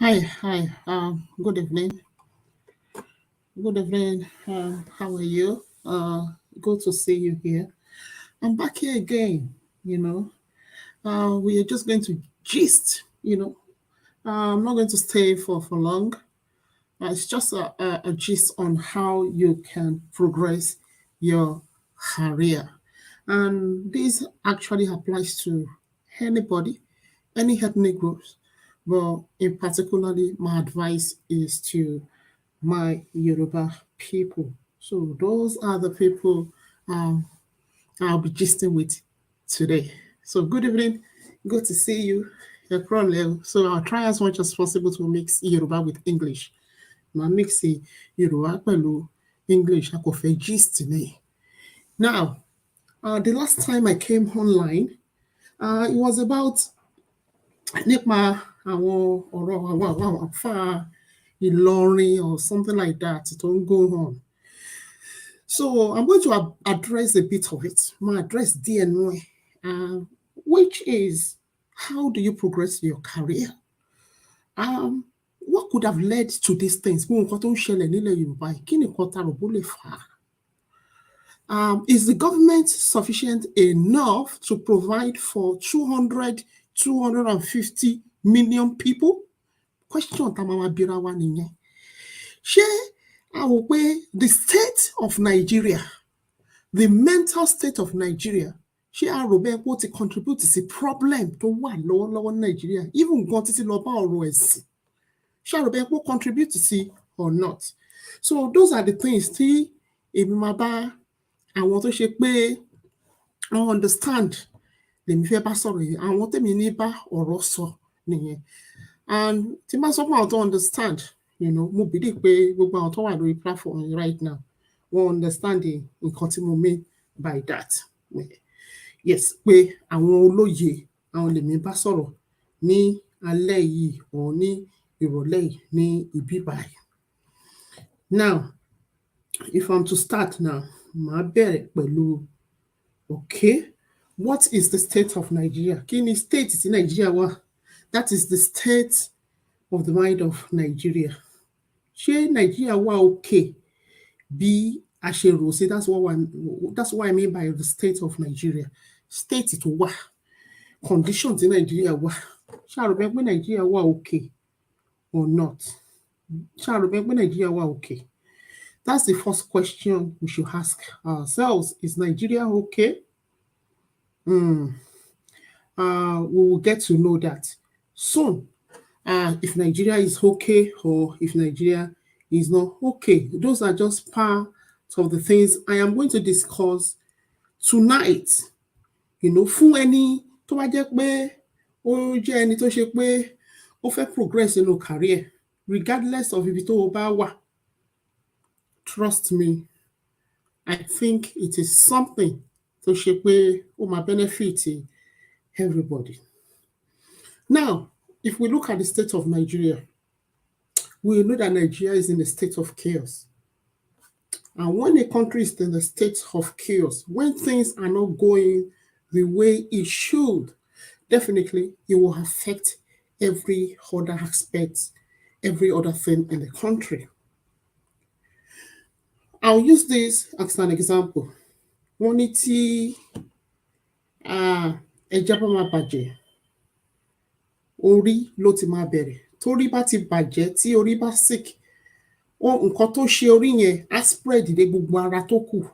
Hi. Good evening. Good evening. How are you? Good to see you here. I'm back here again. You know, we are just going to gist. I'm not going to stay for long. It's just a gist on how you can progress your career, and this actually applies to anybody, any ethnic groups. But in particularly, my advice is to my Yoruba people. So those are the people um, I'll be gisting with today. So good evening, good to see you. So I'll try as much as possible to mix Yoruba with English. My mix Yoruba pẹ̀lú English. I kò fẹ́ gist ni. Now, the last time I came online, it was about nípa àwọn ọ̀rọ̀ àwọn àfáà Ìlọrin or something like that. It don't go on. So I'm going to address a bit of it. My address DNA, which is how do you progress your career? What could have led to these things? Nǹkan tó ń ṣẹlẹ̀ nílẹ̀ Yorùbá yìí, kí ni nǹkan tá rò bó lè fà á? Is the government sufficient enough to provide for 200, 250 million people? Question tá a máa bira wa nìyẹn. Ṣé a wò pé the state of Nigeria, the mental state of Nigeria, ṣé a rò bẹ́ẹ̀ pé ó ti contribute sí problem tó wà lọ́wọ́lọ́wọ́ ní Nigeria, even gan títí lọ bá ọ̀rọ̀ ẹ̀sìn? Ṣé a rò bẹ́ẹ̀ pé ó contribute sí or not? So those are the things tí èmi máa bá àwọn tó ṣe pé wọ́n understand lèmi fẹ́ bá sọ̀rọ̀ yìí, àwọn tèmi ní bá ọ̀rọ̀ sọ nìyẹn. And tí máa sọ fún àwọn tó understand, mo believe pé gbogbo àwọn tó wà lórí platform right now wọ́n understand nǹkan tí mo mean by that. Yes, pé àwọn olóye àwọn lèmi bá sọ̀rọ̀ ní alẹ́ yìí or ní ìrọ̀lẹ́ yìí ní ibí báyìí. Now, if I'm to start now, màá bẹ̀rẹ̀ pẹ̀lú okay, what is the state of Nigeria? Kí ni state tí Nigeria wà? That is the state of the mind of Nigeria. Ṣé Nigeria wà okay bí a ṣe rò sí? That's what I mean by the state of Nigeria. State tó wà, condition tí Nigeria wà. Ṣé a rò bẹ́ẹ̀ pé Nigeria wà okay or not? Ṣé a rò bẹ́ẹ̀ pé Nigeria wà okay? That's the first question we should ask ourselves. Is Nigeria okay? We will get to know that soon. If Nigeria is okay or if Nigeria is not okay. Those are just part of the things I am going to discuss tonight. Fún ẹni tó bá jẹ́ pé ó jẹ́ ẹni tó ṣe pé ó fẹ́ progress nínú career, regardless of ibi tó o bá wà. Trust me, I think it is something tó ṣe pé ó máa benefit everybody. Now, if we look at the state of Nigeria, we know that Nigeria is in a state of chaos. And when a country is in a state of chaos, when things are not going the way it should, definitely it will affect every other aspect, every other thing in the country. I'll use this as an example. Wọ́n ní tí ẹja bá máa bàjẹ́, orí ló ti máa bẹ̀rẹ̀. Torí bá ti bàjẹ́, tí orí bá sick, nǹkan tó ṣe orí yẹn á spread dé gbogbo ara tó kù.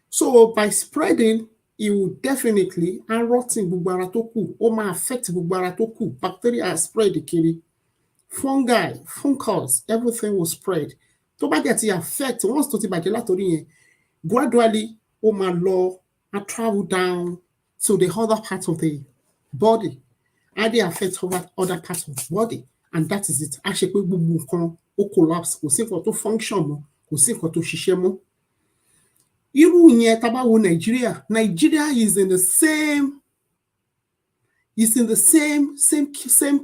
So by spreading, it will definitely rotten gbogbo ara tó kù. Ó máa affect gbogbo ara tó kù. Bacteria are spread kiri. Fungi, fungus, everything will spread. Tó bá dẹ̀ ti affect, once tó ti bàjẹ́ látorí yẹn, gradually ó máa lọ, travel down to the other part of the body. And they affect other parts of the body. And that is it. A ṣe pé gbogbo nǹkan ó collapse. Kò sí nǹkan tó function mọ́. Kò sí nǹkan tó ṣiṣẹ́ mọ́. Irú yẹn tá bá wo Nigeria is in the same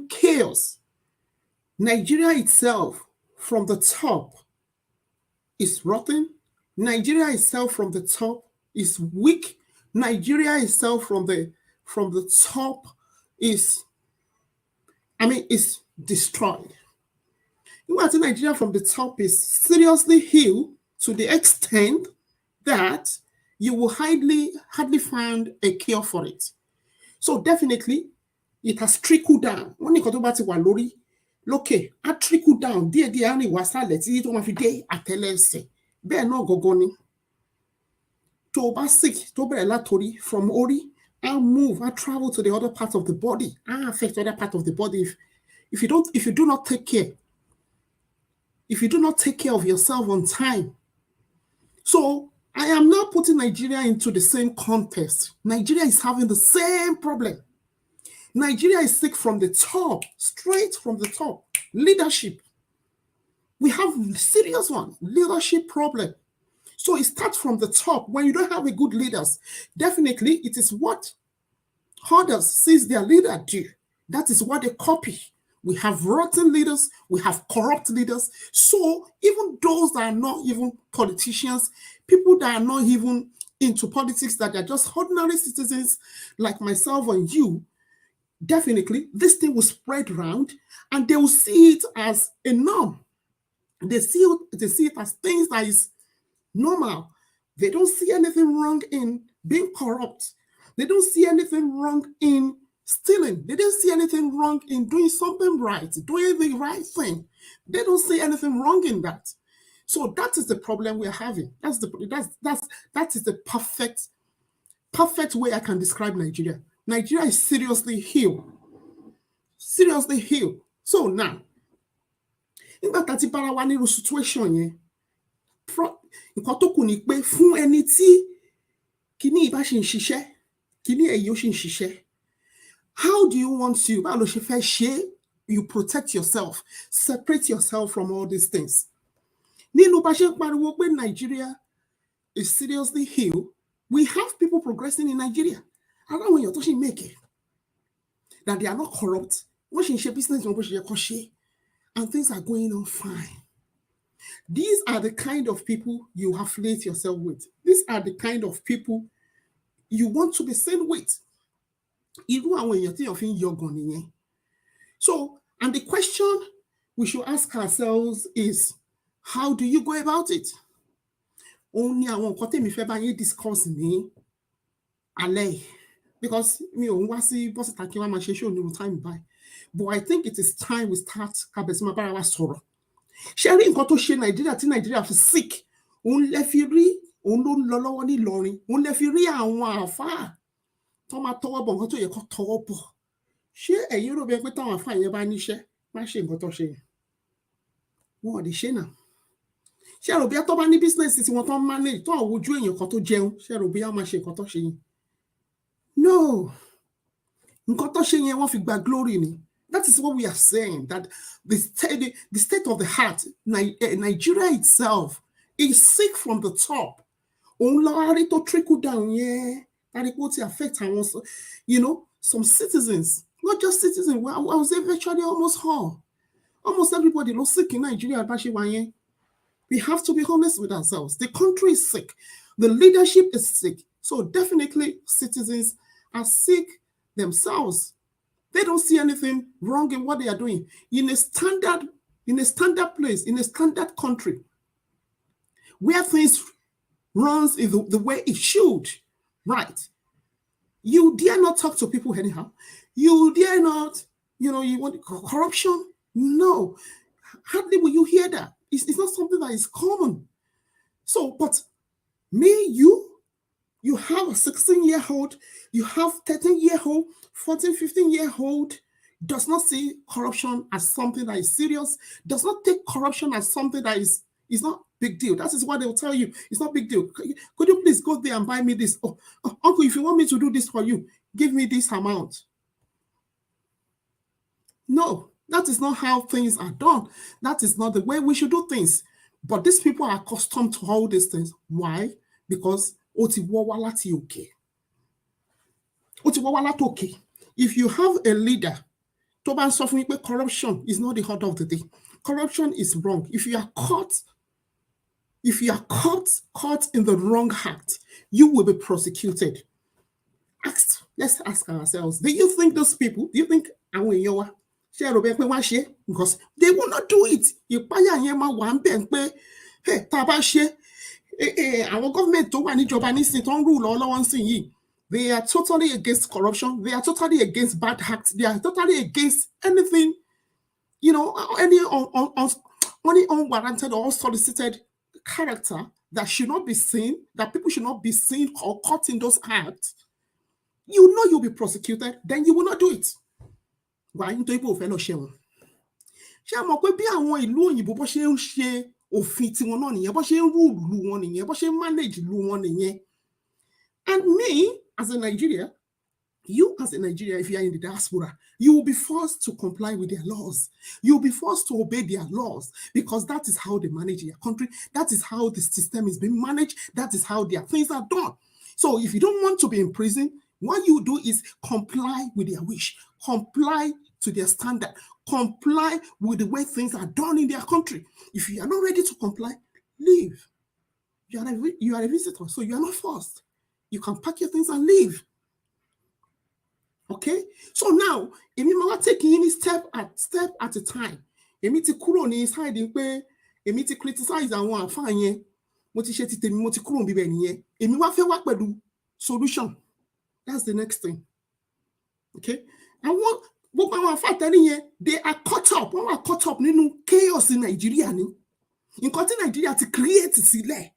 chaos. Nigeria itself from the top is rotten. Nigeria itself from the top is weak. Nigeria itself from the top is destroyed. Nígbà tí Nigeria from the top is seriously ill to the extent that you will hardly find a cure for it. So definitely, it has trickled down. Wọ́n ní nǹkan tó bá ti wà lórí lókè á trickle down díẹ̀díẹ̀ á rìn wá sálẹ̀ títí tó máa fi dé àtẹ́lẹsẹ̀. Bẹ́ẹ̀ náà gangan ni. Tó o bá sick tó bẹ̀rẹ̀ látorí from orí á move, á travel to the other part of the body, á affect other part of the body if you do not take care. If you do not take care of yourself on time. So I am now putting Nigeria into the same context. Nigeria is having the same problem. Nigeria is sick from the top, straight from the top. Leadership. We have serious one, leadership problem. So it starts from the top. When you don't have a good leaders, definitely it is what others sees their leader do. That is what they copy. We have rotten leaders, we have corrupt leaders. So even those that are not even politicians, people that are not even into politics, that are just ordinary citizens like myself and you, definitely this thing will spread around and they will see it as a norm. They see it as things that is normal. They don't see anything wrong in being corrupt. They don't see anything wrong in stealing. They don't see anything wrong in doing something right, doing the right thing. They don't see anything wrong in that. So that is the problem we're having. That is the perfect way I can describe Nigeria. Nigeria is seriously ill. Seriously ill. So now, nígbà tá ti bára wa nírú situation yẹn, nǹkan tó kù ni pé fún ẹni tí kíní ìbá ṣe ń ṣiṣẹ́, kíní èyí ó ṣe ń ṣiṣẹ́. How do you want to, báwo ló ṣe fẹ́ ṣe? You protect yourself, separate yourself from all these things. Nínú bá ṣe ń pariwo pé Nigeria is seriously ill, we have people progressing in Nigeria. Aláwọn èèyàn tó ṣì ń make it, that they are not corrupt, wọ́n ṣì ń ṣe business wọn bó ṣe yẹ kó ṣe, and things are going on fine. These are the kind of people you affiliate yourself with. These are the kind of people you want to be seen with. Irú àwọn èèyàn tí èèyàn fi ń yọgàn nìyẹn. So, and the question we should ask ourselves is, how do you go about it? Òun ni àwọn nǹkan tèmi fẹ́ bá yín discuss ní alẹ́, because mi ò ń wá sí bọ́sìtà kí wọ́n máa ṣe show ní time by. But I think it is time we start kábẹ̀sí máa bára wa sọ̀rọ̀. Ṣé rí nǹkan tó ṣe Nàìjíríà tí Nàìjíríà fi sick? Òun lẹ fi rí, òun ló ń lọ lọ́wọ́ ní Ìlọrin. Òun lẹ fi rí àwọn àáfàá tó máa tọwọ́ bọ̀ nǹkan tó yẹ kó tọwọ́ bọ̀. Ṣé ẹ̀yin rò bẹ́ẹ̀ pé táwọn àáfàá yẹn bá níṣẹ́, má ṣe nǹkan tó ṣe yẹn? Wọn ò lè ṣe náà. Ṣé rò bí tó bá ní business tí wọ́n tó ń manage tó àwọn ojú èèyàn kan tó jẹun, ṣé rò bí wọ́n máa ṣe nǹkan tó ṣe yẹn? No. Nǹkan tó ṣe yẹn wọ́n fi gba glory ni. That is what we are saying, that the state of the heart, Nigeria itself, is sick from the top. Òun lọ rí tó trickle down yẹn, that it will affect àwọn, some citizens, not just citizens. I would say virtually almost everybody ló sick in Nigeria bá ṣe wà yẹn. We have to be honest with ourselves. The country is sick. The leadership is sick. So definitely citizens are sick themselves. They don't see anything wrong in what they are doing. In a standard place, in a standard country, where things runs in the way it should, right? You dare not talk to people anyhow. You dare not, you want corruption? No. Hardly will you hear that. It's not something that is common. So, but you have a 16-year-old, you have 13-year-old, 14, 15-year-old, does not see corruption as something that is serious, does not take corruption as something that is not big deal. That is what they will tell you. It's not big deal. Could you please go there and buy me this? Oh, uncle, if you want me to do this for you, give me this amount. No, that is not how things are done. That is not the way we should do things. But these people are accustomed to all these things. Why? Because if you have a leader, corruption is not the order of the day. Corruption is wrong. If you are caught in the wrong act, you will be prosecuted. Let's ask ourselves, do you think those people, do you think Because they will not do it. Our government tó wà níjọba nísìn tó ń rule lọ́wọ́ nísìn yìí, they are totally against corruption, they are totally against bad acts, they are totally against anything, any unwarranted or unsolicited character that should not be seen, that people should not be seen or caught in those acts. You'll be prosecuted, then you will not do it. Why? Nítorí pé o fẹ́ lọ ṣẹ̀wọ̀n. Ṣé a mọ̀ pé bí àwọn ìlú òyìnbó bó ṣe ń ṣe òfin tiwọn náà nìyẹn, bó ṣe ń rule ìlú wọn nìyẹn, bó ṣe ń manage ìlú wọn nìyẹn. And me, as a Nigeria, you as a Nigeria, if you are in the diaspora, you will be forced to comply with their laws. You will be forced to obey their laws because that is how they manage their country. That is how the system is being managed. That is how their things are done. So if you don't want to be in prison, what you do is comply with their wish, comply to their standard, comply with the way things are done in their country. If you are not ready to comply, leave. You are a visitor, so you are not forced. You can pack your things and leave. Okay? So now, èmi máa wá taking any step at a time. Èmi ti kúrò ní side pé èmi ti criticize àwọn àfáà yẹn. Mo ti ṣe ti tèmi, mo ti kúrò níbẹ̀ nìyẹn. Èmi wá fẹ́ wá pẹ̀lú solution. That's the next thing. Okay? Gbogbo àwọn àfáà tẹ́lẹ̀ yẹn, they are caught up. Wọ́n wà caught up nínú chaos in Nigeria ni. Nǹkan tí Nigeria ti create sílẹ̀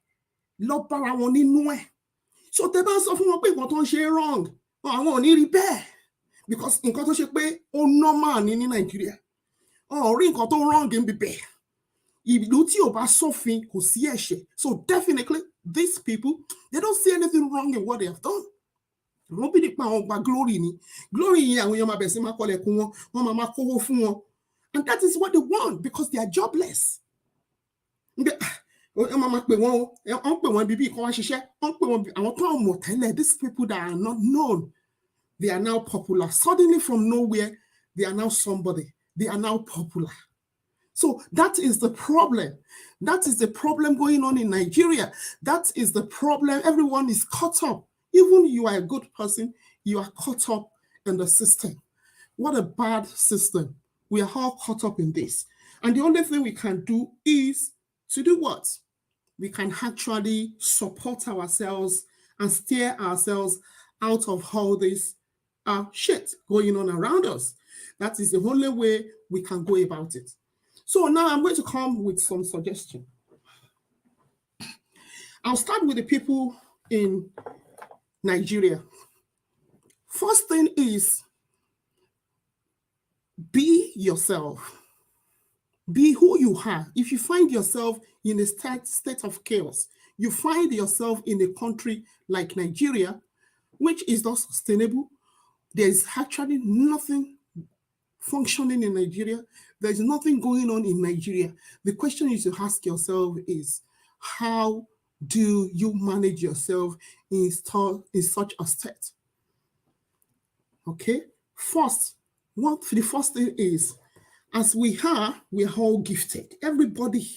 lọ bára wọn nínú ẹ̀. So tẹ́ bá sọ fún wọn pé nǹkan tó ń ṣe wrong, àwọn ò ní rí bẹ́ẹ̀. Because nǹkan tó ṣe pé ó normal ní Nigeria. Rí nǹkan tó wrong ń bíbẹ̀. Ìlú tí ò bá sófin kò sí ẹ̀ṣẹ̀. So definitely these people, they don't see anything wrong in what they have done. Wọ́n bí nípa àwọn gba glory ni. Glory yẹn àwọn èèyàn máa bẹ̀rẹ̀ sí máa kọlẹ̀kùn wọn, wọ́n máa kówó fún wọn. And that is what they want because they are jobless. Wọ́n máa pè wọ́n bíbí kan wá ṣiṣẹ́, wọ́n pè wọ́n àwọn tó ń mọ̀ tẹ́lẹ̀, these people that are not known, they are now popular. Suddenly from nowhere, they are now somebody. They are now popular. So that is the problem. That is the problem going on in Nigeria. That is the problem. Everyone is caught up. Even you are a good person, you are caught up in the system. What a bad system. We are all caught up in this. And the only thing we can do is to do what? We can actually support ourselves and steer ourselves out of all this shit going on around us. That is the only way we can go about it. So now I'm going to come with some suggestions. I'll start with the people in Nigeria. First thing is, be yourself. Be who you are. If you find yourself in a state of chaos, you find yourself in a country like Nigeria, which is not sustainable, there's actually nothing functioning in Nigeria, there's nothing going on in Nigeria. The question you should ask yourself is, how do you manage yourself in such a state? Okay? The first thing is, as we are all gifted. Everybody,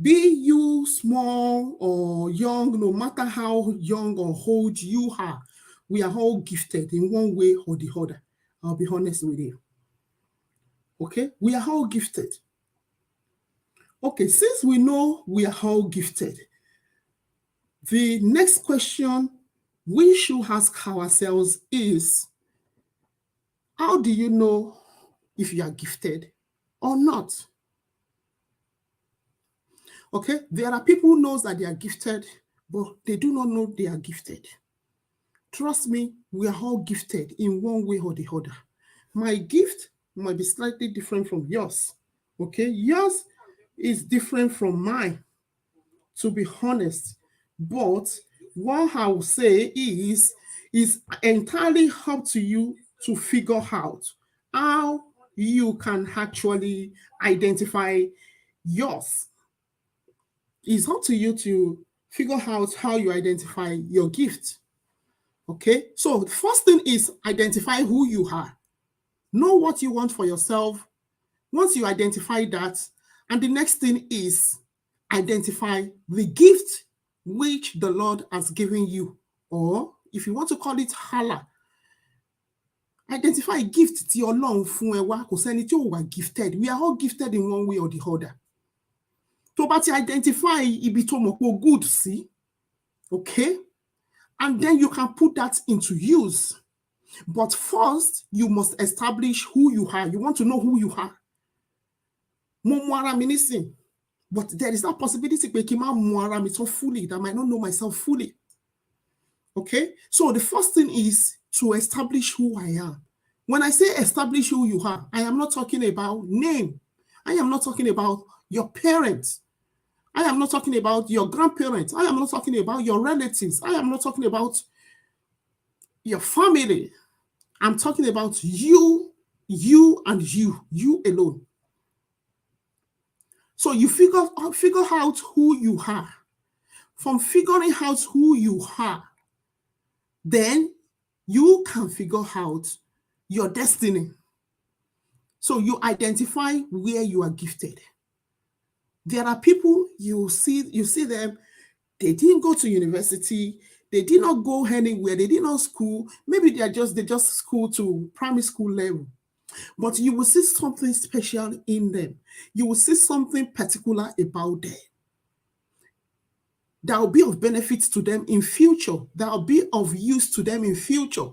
be you small or young, no matter how young or old you are, we are all gifted in one way or the other. I'll be honest with you. Okay? We are all gifted. Okay, since we know we are all gifted, the next question we should ask ourselves is, how do you know if you are gifted or not? Okay, there are people who know that they are gifted, but they do not know they are gifted. Trust me, we are all gifted in one way or the other. My gift might be slightly different from yours. Okay, yours is different from mine, to be honest. But what I will say is entirely up to you to figure out how you can actually identify yours. It's up to you to figure out how you identify your gift. Okay, so the first thing is identify who you are. Know what you want for yourself. Once you identify that, and the next thing is identify the gift which the Lord has given you, or if you want to call it Allah, Identify gift tí Ọlọ́run fún ẹ wá, kò sẹ́ni tí ò wà gifted. We are all gifted in one way or the other. Tó bá ti identify ibi tó mọ̀ pé o good sí, okay? And then you can put that into use. But first, you must establish who you are. You want to know who you are. Mo mọ ara mi nísìn, but there is that possibility pé kí n má mọ ara mi tán fully, that I might not know myself fully. Okay? So the first thing is to establish who I am. When I say establish who you are, I am not talking about name. I am not talking about your parents. I am not talking about your grandparents. I am not talking about your relatives. I am not talking about your family. I'm talking about you and you alone. So you figure out who you are. From figuring out who you are, then you can figure out your destiny. So you identify where you are gifted. There are people you see them, they didn't go to university, they did not go anywhere, they did not school. Maybe they just school to primary school level. But you will see something special in them. You will see something particular about them that will be of benefit to them in future, that will be of use to them in future.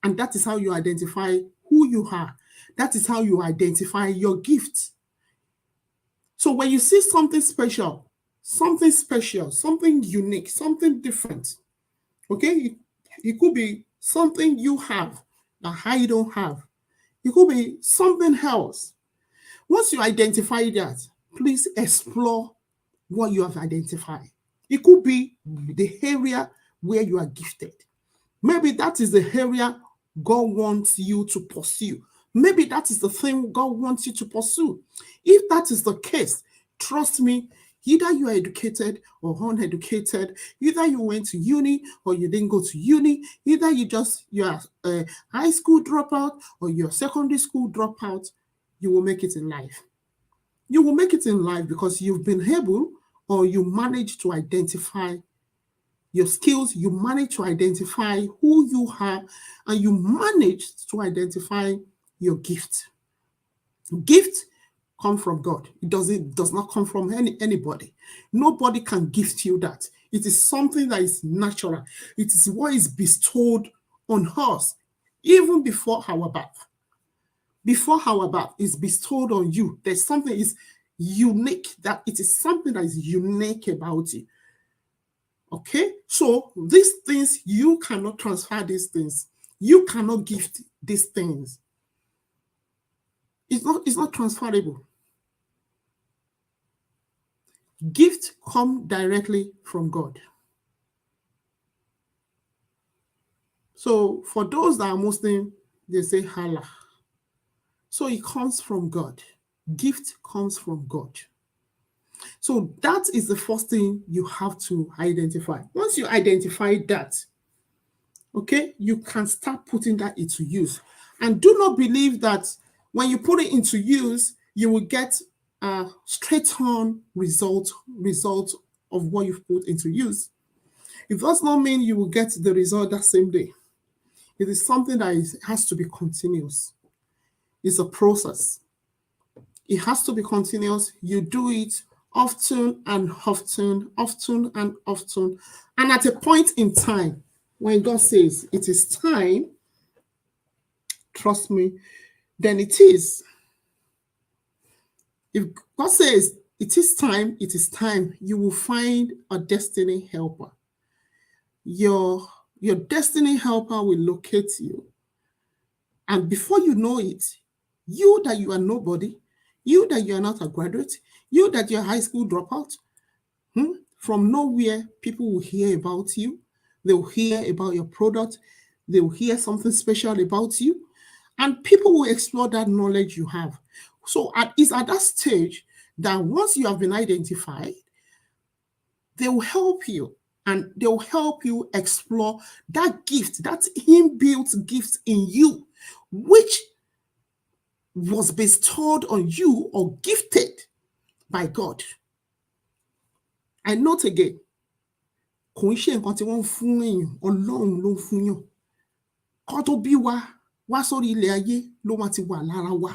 And that is how you identify who you are. That is how you identify your gift. So when you see something special, something unique, something different, okay? It could be something you have that I don't have. It could be something else. Once you identify that, please explore what you have identified. It could be the area where you are gifted. Maybe that is the area God wants you to pursue. Maybe that is the thing God wants you to pursue. If that is the case, trust me, either you are educated or uneducated, either you went to uni or you didn't go to uni, either you are a high school dropout or you're secondary school dropout, you will make it in life. You will make it in life because you've been able or you managed to identify your skills, you manage to identify who you are, and you manage to identify your gift. Gift come from God. It does not come from anybody. Nobody can gift you that. It is something that is natural. It is what is bestowed on us, even before our birth. Before our birth is bestowed on you. There's something is unique, that it is something that is unique about you. Okay, so these things, you cannot transfer these things. You cannot gift these things. It's not transferable. Gift come directly from God. So for those that are Muslim, they say Allah. So it comes from God. Gift comes from God. So that is the first thing you have to identify. Once you identify that, okay, you can start putting that into use. And do not believe that when you put it into use, you will get a straight-on result of what you've put into use. It does not mean you will get the result that same day. It is something that has to be continuous. It's a process. It has to be continuous. You do it often and often, often and often. And at a point in time, when God says it is time, trust me, then it is. If God says it is time, you will find a destiny helper. Your destiny helper will locate you. And before you know it, you that you are nobody, you that you are not a graduate, you that you're a high school dropout, from nowhere, people will hear about you. They will hear about your product. They will hear something special about you. And people will explore that knowledge you have. So it's at that stage that once you have been identified, they will help you. And they will help you explore that gift, that inbuilt gift in you, which was bestowed on you or gifted by God. I note again, kò ń ṣe nǹkan tí wọ́n ń fún èèyàn, Ọlọ́run ló ń fún yàn. Kó tó bí wa, wá sórí ilẹ̀ ayé ló máa ti wà lára wa.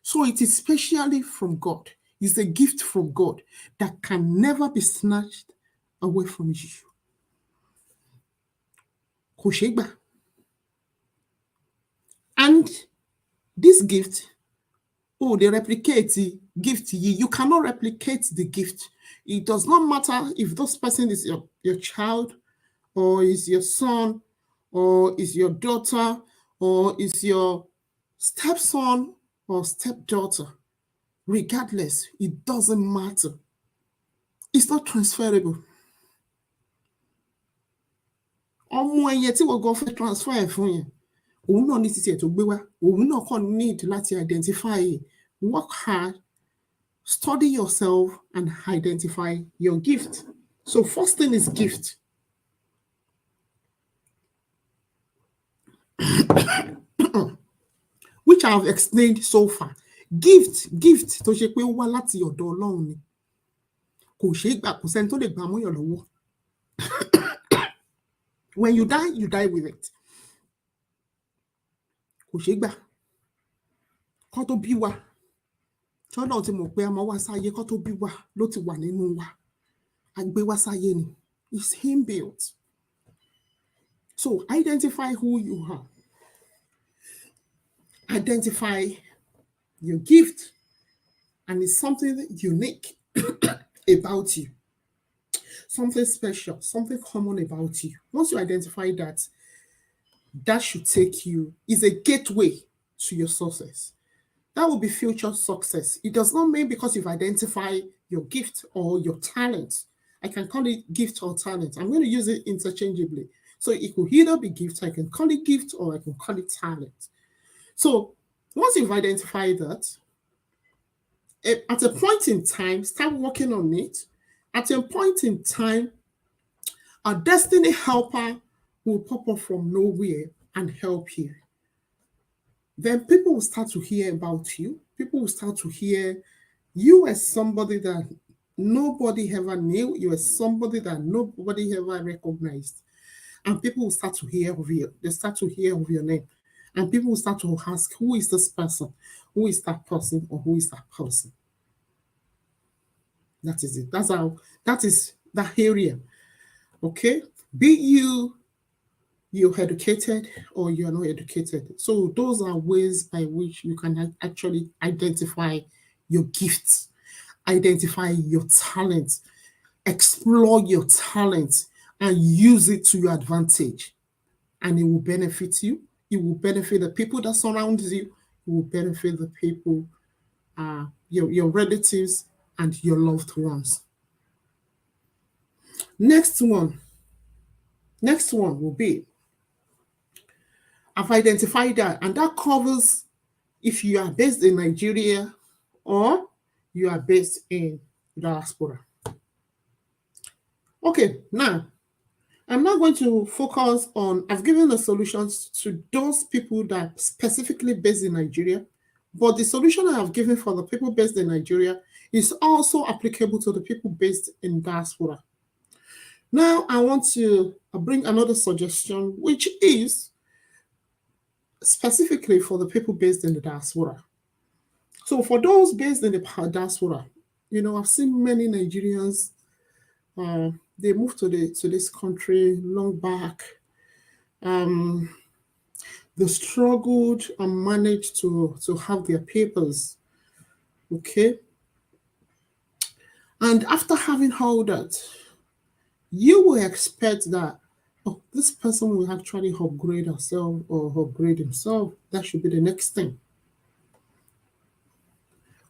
So it is specially from God. It's a gift from God that can never be snatched away from you. Kò ṣeé gbà. And this gift, they replicate the gift. You cannot replicate the gift. It does not matter if this person is your child, or is your son, or is your daughter, or is your stepson or stepdaughter. Regardless, it doesn't matter. It's not transferable. Ọmọ ẹyẹ tí wọ́n gan fẹ́ transfer ẹ̀ fún yẹn, òun náà ní títí ẹ̀ tó gbé wá, òun náà kàn need láti identify it. Work hard, study yourself, and identify your gift. So first thing is gift. Which I have explained so far. Gift tó ṣe pé ó wá láti ọ̀dọ̀ Ọlọ́run ni. Kò ṣeé gbà, kò sẹ́ni tó lè gbà mọ́yàn lọ́wọ́. When you die with it. Kò ṣeé gbà. Kọ́ tó bí wa. Tọ́lọ́run ti mọ̀ pé a máa wá sáyé, kọ́ tó bí wa ló ti wà nínú wa. A gbé wá sáyé ni. It's him built. So identify who you are. Identify your gift, and it's something unique about you, something special, something common about you. Once you identify that, that should take you, is a gateway to your success. That will be future success. It does not mean because you've identified your gift or your talent. I can call it gift or talent. I'm going to use it interchangeably. So it could either be gift, I can call it gift, or I can call it talent. So once you've identified that, at a point in time, start working on it. At a point in time, a destiny helper will pop up from nowhere and help you. Then people will start to hear about you. People will start to hear you as somebody that nobody ever knew. You as somebody that nobody ever recognized. And people will start to hear of you. They start to hear of your name. And people will start to ask, who is this person? Who is that person? Or who is that person? That is it. That is that area. Okay? Be you're educated or you're not educated. So those are ways by which you can actually identify your gifts, identify your talent, explore your talent, and use it to your advantage. And it will benefit you. It will benefit the people that surround you. It will benefit the people, your relatives, and your loved ones. Next one will be, I've identified that, and that covers if you are based in Nigeria or you are based in diaspora. Okay, now I'm not going to focus on, I've given the solutions to those people that are specifically based in Nigeria, but the solution I have given for the people based in Nigeria is also applicable to the people based in diaspora. Now I want to bring another suggestion, which is specifically for the people based in the diaspora. So for those based in the diaspora, I've seen many Nigerians, they moved to this country long back. They struggled and managed to have their papers. Okay. And after having all that, you will expect that, this person will actually upgrade herself or upgrade himself. That should be the next thing.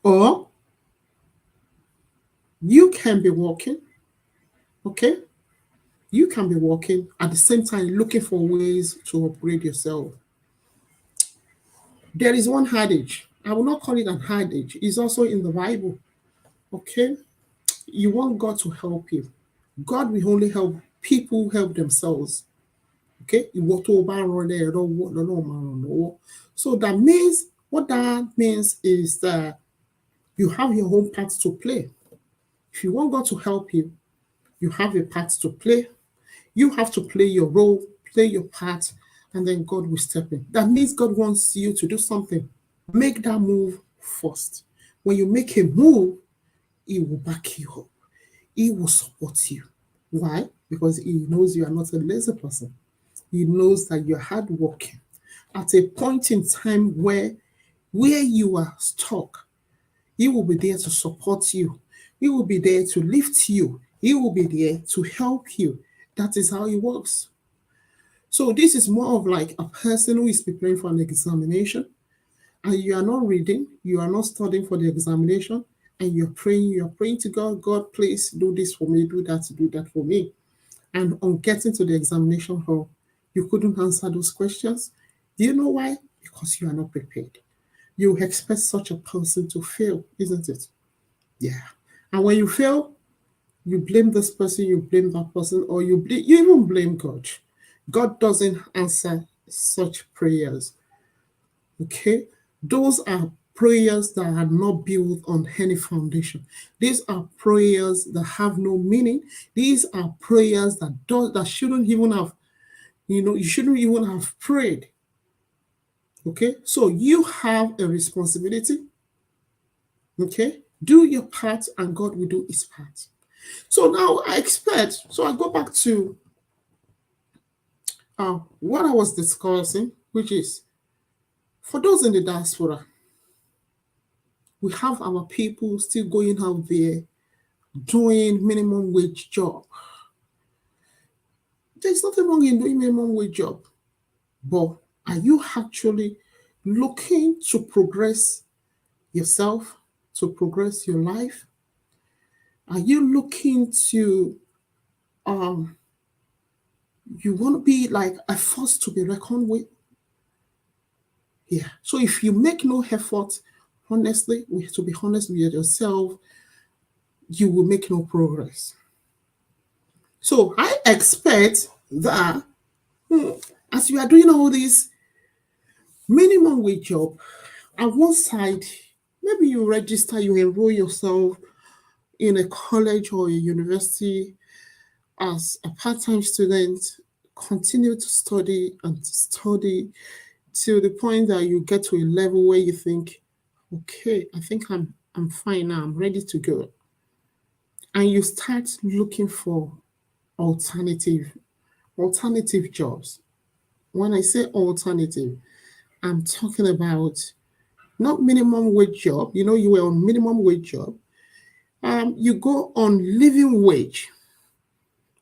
Or you can be working, okay? You can be working at the same time looking for ways to upgrade yourself. There is one adage. I will not call it an adage. It's also in the Bible, okay? You want God to help you. God will only help people help themselves. Okay? So that means, what that means is that you have your own part to play. If you want God to help you, you have a part to play. You have to play your role, play your part, and then God will step in. That means God wants you to do something. Make that move first. When you make a move, He will back you up. He will support you. Why? Because He knows you are not a lazy person. He knows that you're hardworking. At a point in time where you are stuck, He will be there to support you. He will be there to lift you. He will be there to help you. That is how it works. So this is more of like a person who is preparing for an examination, and you are not reading, you are not studying for the examination, and you're praying to God, God, please do this for me, do that for me. And on getting to the examination hall, you couldn't answer those questions. Do you know why? Because you are not prepared. You expect such a person to fail, isn't it? Yeah. And when you fail, you blame this person, you blame that person, or you even blame God. God doesn't answer such prayers. Okay? Those are prayers that are not built on any foundation. These are prayers that have no meaning. These are prayers that shouldn't even have, you shouldn't even have prayed. Okay? So you have a responsibility. Okay? Do your part and God will do his part. So now I go back to what I was discussing, which is for those in the diaspora, we have our people still going out there doing minimum wage job. There's nothing wrong in doing minimum wage job, but are you actually looking to progress yourself, to progress your life? Are you looking to you want to be like a force to be reckoned with? Yeah. So if you make no effort, honestly, we have to be honest with yourself, you will make no progress. So I expect that as you are doing all this minimum wage job, at one side, maybe you register, you enroll yourself in a college or a university as a part-time student, continue to study and study to the point that you get to a level where you think, okay, I think I'm fine now, I'm ready to go. And you start looking for alternative jobs. When I say alternative, I'm talking about not minimum wage job. You were on minimum wage job. You go on living wage.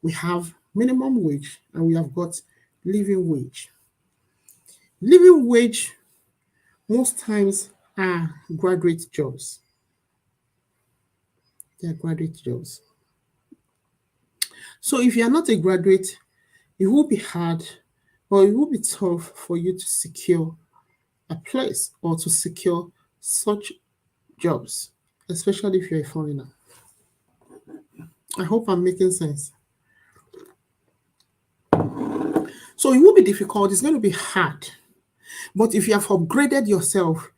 We have minimum wage and we have got living wage. Living wage most times are graduate jobs. They are graduate jobs. So if you are not a graduate, it will be hard or it will be tough for you to secure a place or to secure such jobs, especially if you're a foreigner. I hope I'm making sense. So it will be difficult, it's going to be hard. But if you have upgraded yourself,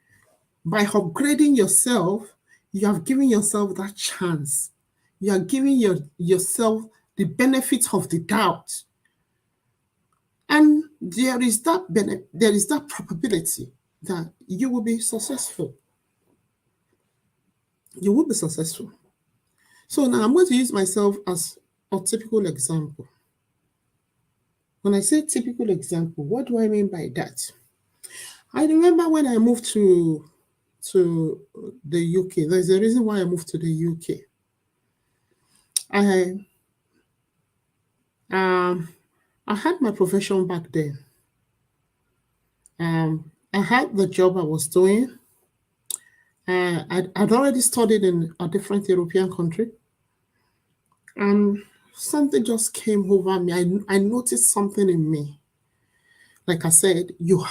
by upgrading yourself, you have given yourself that chance. You are giving yourself the benefit of the doubt. And there is that probability that you will be successful. You will be successful. So now I'm going to use myself as a typical example. When I say typical example, what do I mean by that? I remember when I moved to the UK. There's a reason why I moved to the UK. I I had my profession back then. I had the job I was doing. I'd already studied in a different European country, and something just came over me. I noticed something in me. Like I said, you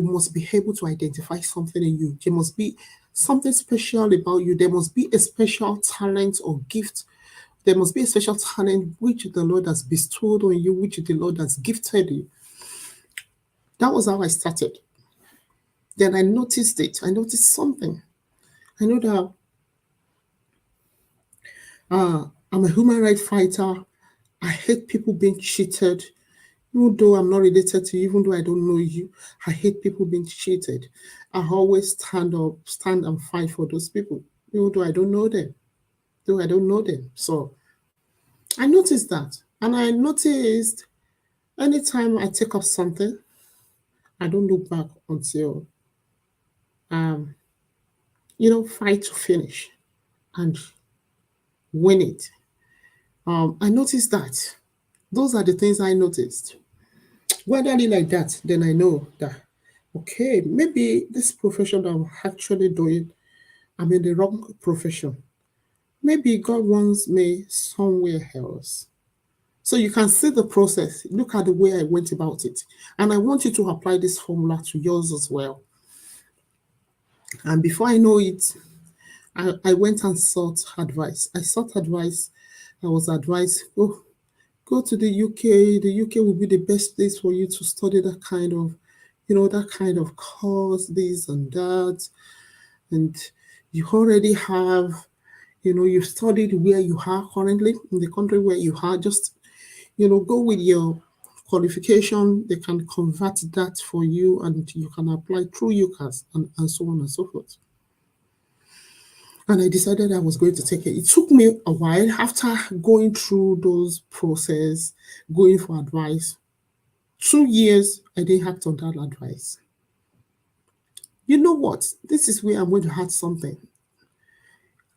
must be able to identify something in you. There must be something special about you. There must be a special talent or gift. There must be a special talent which the Lord has bestowed on you, which the Lord has gifted you. That was how I started. Then I noticed it. I noticed something. I know that I'm a human rights fighter. I hate people being cheated. Even though I'm not related to you, even though I don't know you, I hate people being cheated. I always stand up, stand and fight for those people, even though I don't know them. Though I don't know them. So I noticed that. And I noticed anytime I take up something, I don't look back until um, fight to finish and win it. I noticed that. Those are the things I noticed. When I did like that, then I know that okay, maybe this profession that I'm actually doing, I'm in the wrong profession. Maybe God wants me somewhere else. So you can see the process. Look at the way I went about it. And I want you to apply this formula to yours as well. And before I know it, I went and sought advice. I sought advice. I was advised, oh, go to the UK. The UK will be the best place for you to study that kind of course, this and that. And you already have, you've studied where you are currently in the country where you are. Just, go with your qualification. They can convert that for you and you can apply through UCAS and so on and so forth. And I decided I was going to take it. It took me a while after going through those process, going for advice. 2 years, I didn't act on that advice. You know what? This is where I'm going to add something.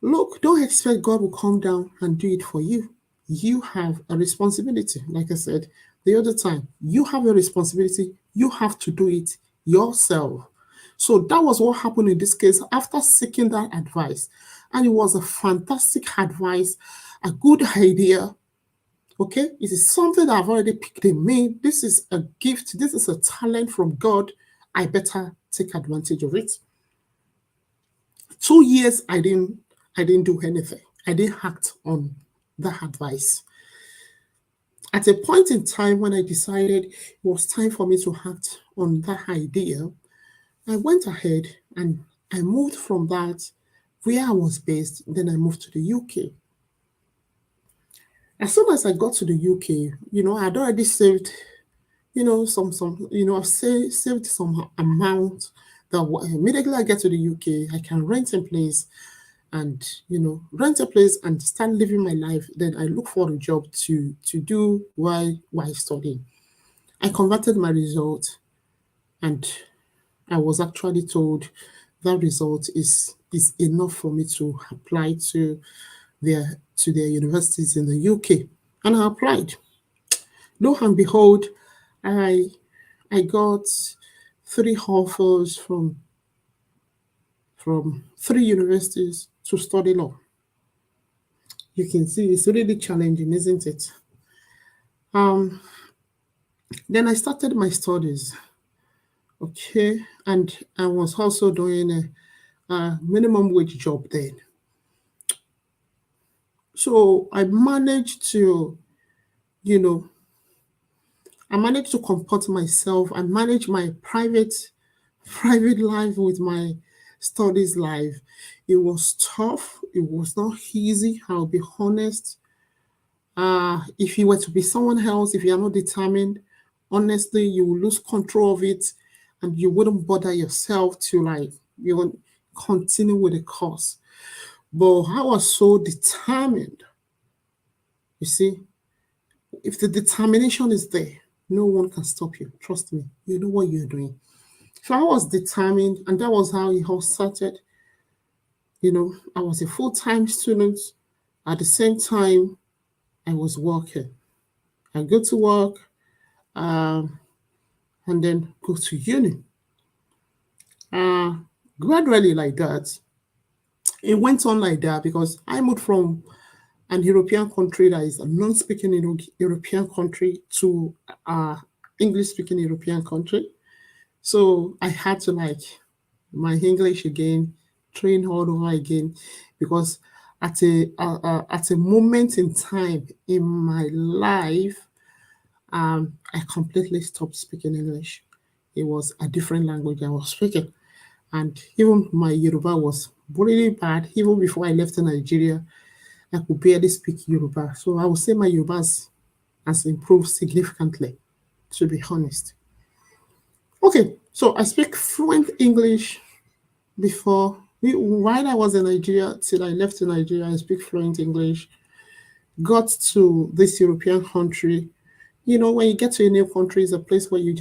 Look, don't expect God will come down and do it for you. You have a responsibility. Like I said the other time, you have a responsibility. You have to do it yourself. So that was what happened in this case after seeking that advice. And it was a fantastic advice, a good idea. Okay, it is something that I've already picked in me. This is a gift, this is a talent from God. I better take advantage of it. 2 years I didn't do anything. I didn't act on that advice. At a point in time when I decided it was time for me to act on that idea, I went ahead and I moved from that where I was based, then I moved to the UK. As soon as I got to the UK, I had already saved, I've saved some amount that immediately I get to the UK, I can rent a place and rent a place and start living my life. Then I look for a job to do while studying. I converted my result and I was actually told that result is enough for me to apply to their universities in the UK. And I applied. Lo and behold, I I got three offers from three universities to study law. You can see it's really challenging, isn't it? Um, then I started my studies, okay, and I was also doing a minimum wage job then. So you know, I managed to comport myself and manage my private life with my studies life. It was tough. It was not easy. I'll be honest. If you were to be someone else, if you are not determined, honestly, you will lose control of it and you wouldn't bother yourself to you will continue with the course. But I was so determined. You see, if the determination is there, no one can stop you. Trust me, you know what you're doing. So I was determined, and that was how it all started. I was a full time student. At the same time, I was working. I go to work um, and then go to uni. Uh, Gradually, like that, it went on like that because I moved from an European country that is a non speaking European country to English speaking European country. So I had to my English again, train all over again, because at a moment in time in my life, I completely stopped speaking English. It was a different language I was speaking, and even my Yoruba was really bad. Even before I left Nigeria, I could barely speak Yoruba. So I would say my Yoruba has improved significantly. to be honest. Okay, so I speak fluent English before. While I was in Nigeria, till I left to Nigeria, I speak fluent English. Got to this European country. You know, when you get to a new country, it's a place where you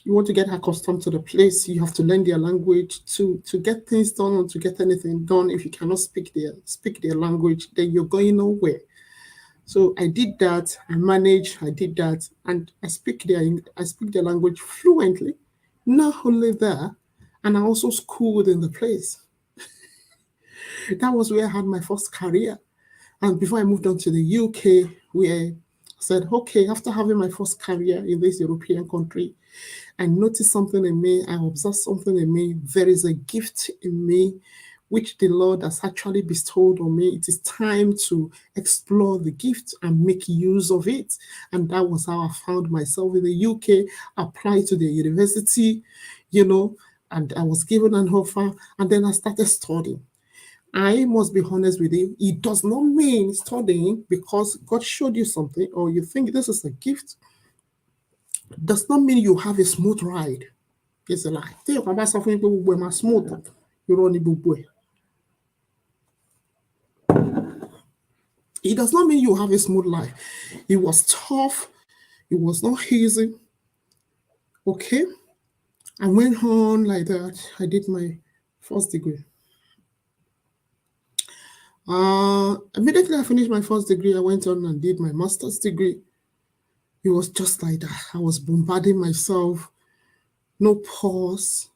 want to get accustomed to the place. You have to learn their language to get things done or to get anything done. If you cannot speak their language, then you're going nowhere. So I did that. I managed. I did that, and I speak their language fluently. Not only that, and I also schooled in the place. That was where I had my first career. And before I moved on to the UK, where I said, okay, after having my first career in this European country, I noticed something in me, I observed something in me. There is a gift in me which the Lord has actually bestowed on me. It is time to explore the gift and make use of it. And that was how I found myself in the UK, applied to the university, you know, and I was given an offer, and then I started studying. I must be honest with you, it does not mean studying because God showed you something or you think this is a gift, does not mean you have a smooth ride. It's a lie. Tí ọ̀kan bá sọ fún yín pé gbogbo ẹ̀ máa smooth, irọ́ ni gbogbo ẹ̀. It does not mean you have a smooth life. It was tough. It was not easy. Okay. I went on like that. I did my first degree. Immediately I finished my first degree, I went on and did my master's degree. It was just like that. I was bombarding myself, no pause.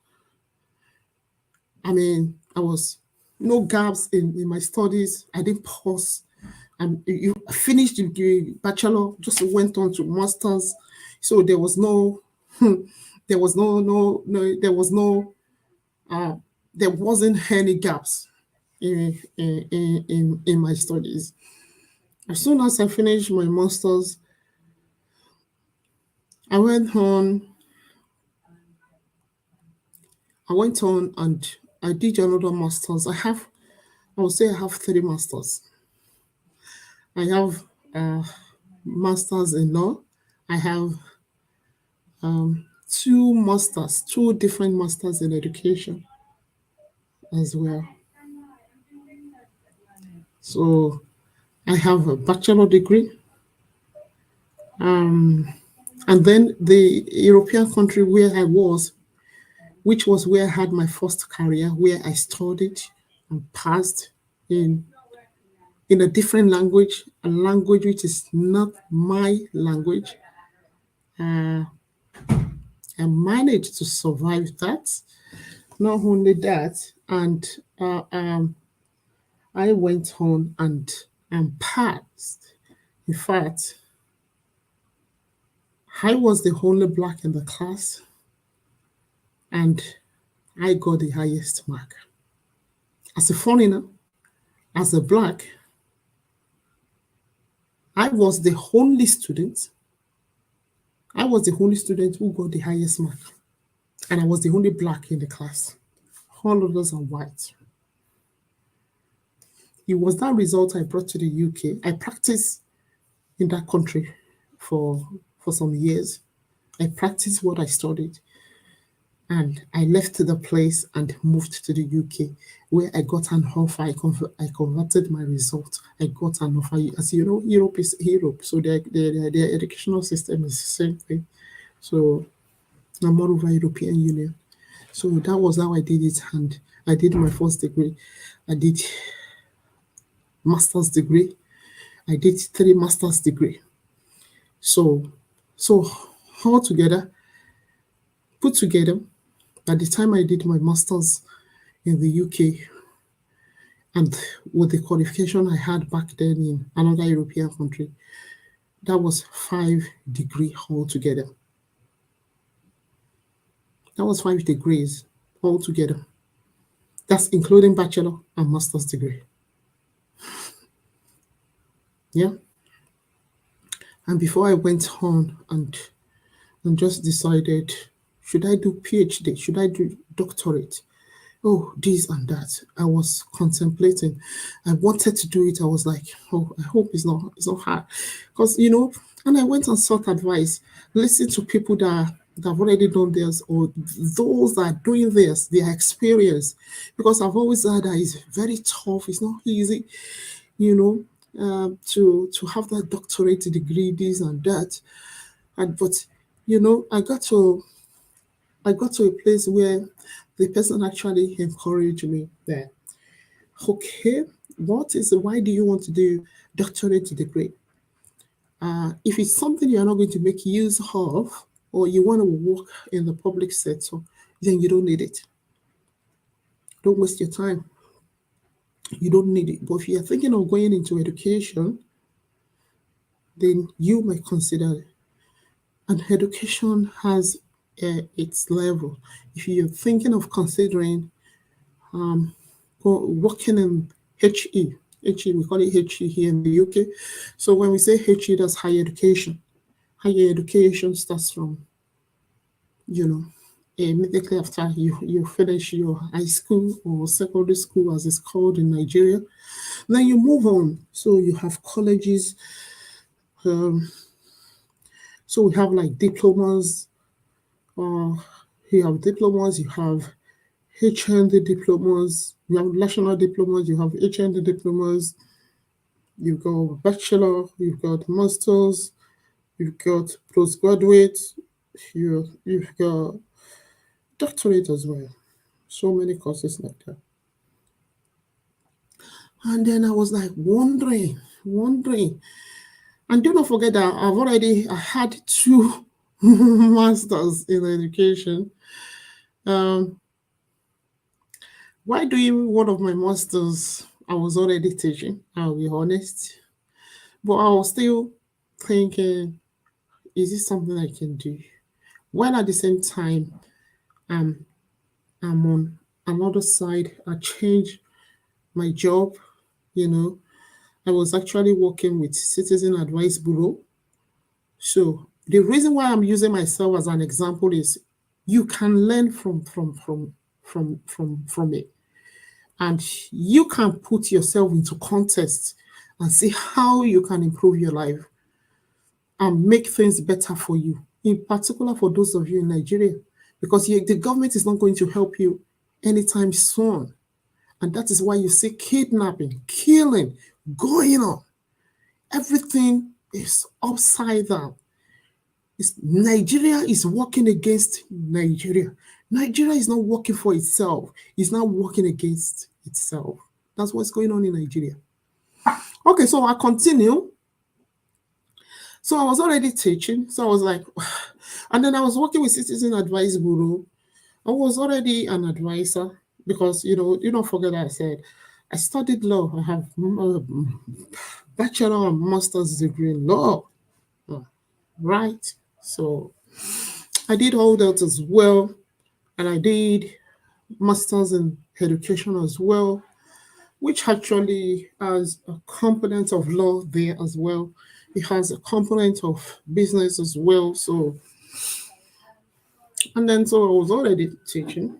I mean, I was no gaps in my studies. I didn't pause. And you finished the bachelor, just went on to masters. So there was no, there was there wasn't any gaps in my studies. As soon as I finished my masters, I went on. I went on and I did another masters. I would say I have three masters. I have masters in law. I have two different masters in education as well. So I have a bachelor degree. And then the European country where I was, which was where I had my first career, where I studied and passed in in a different language, a language which is not my language. Uh, I managed to survive that. Not only that, and uh, um, I went on and passed. In fact, I was the only black in the class, and I got the highest mark. As a foreigner, as a black, I was the only student. I was the only student who got the highest mark, and I was the only black in the class. All others are white. It was that result I brought to the UK. I practiced in that country for some years. I practiced what I studied, and I left the place and moved to the UK, where I got an offer. I converted my result. I got an offer. As you know, Europe is Europe, so their educational system is the same thing. So I'm more over European Union. So that was how I did it, and I did my first degree. I did master's degree. I did three master's degree. So so all together, put together, by the time I did my master's in the UK and with the qualification I had back then in another European country, that was 5 degree altogether. That was 5 degrees altogether. That's including bachelor and master's degree. Yeah. And before I went on and just decided, should I do PhD? Should I do doctorate? Oh, this and that. I was contemplating. I wanted to do it. I was like, oh, I hope it's not hard. Because And I went and sought advice, listened to people that have already done this, or those that are doing this, their experience. Because I've always heard that it's very tough, it's not easy, you know, to have that doctorate degree, this and that. And but I got to a place where the person actually encouraged me that, okay, why do you want to do doctorate degree? If it's something you're not going to make use of, or you want to work in the public sector, then you don't need it. Don't waste your time. You don't need it. But if you're thinking of going into education, then you might consider it. And education has its level. If you're thinking of considering working in HE, we call it HE here in the UK. So when we say HE, that's higher education. Higher education starts from, you know, immediately after you finish your high school or secondary school, as it's called in Nigeria. Then you move on. So you have colleges. Um, so we have like diplomas. Uh, you have diplomas. You have HND diplomas. You have national diplomas. You have HND diplomas. You've got bachelor. You've got masters. You've got postgraduate. You've got doctorate as well. So many courses like that. And then I was like wondering. And do not forget that I had two masters in education. Um, while doing one of my masters, I was already teaching, I'll be honest. But I was still thinking, is this something I can do? While at the same time, um, I'm on another side, I changed my job, you know. I was actually working with Citizen Advice Bureau. So the reason why I'm using myself as an example is you can learn from it, and you can put yourself into context and see how you can improve your life and make things better for you. In particular, for those of you in Nigeria, because the government is not going to help you anytime soon, and that is why you see kidnapping, killing going on. Everything is upside down. Nigeria is working against Nigeria. Nigeria is not working for itself. It's not working against itself. That's what's going on in Nigeria. Okay, so I continue. So I was already teaching. So I was like, and then I was working with Citizen Advice Bureau. I was already an advisor because, you don't forget I said I studied law. I have a bachelor and master's degree in law, right? So I did all that as well, and I did masters in education as well, which actually has a component of law there as well. It has a component of business as well. So, and then so I was already teaching,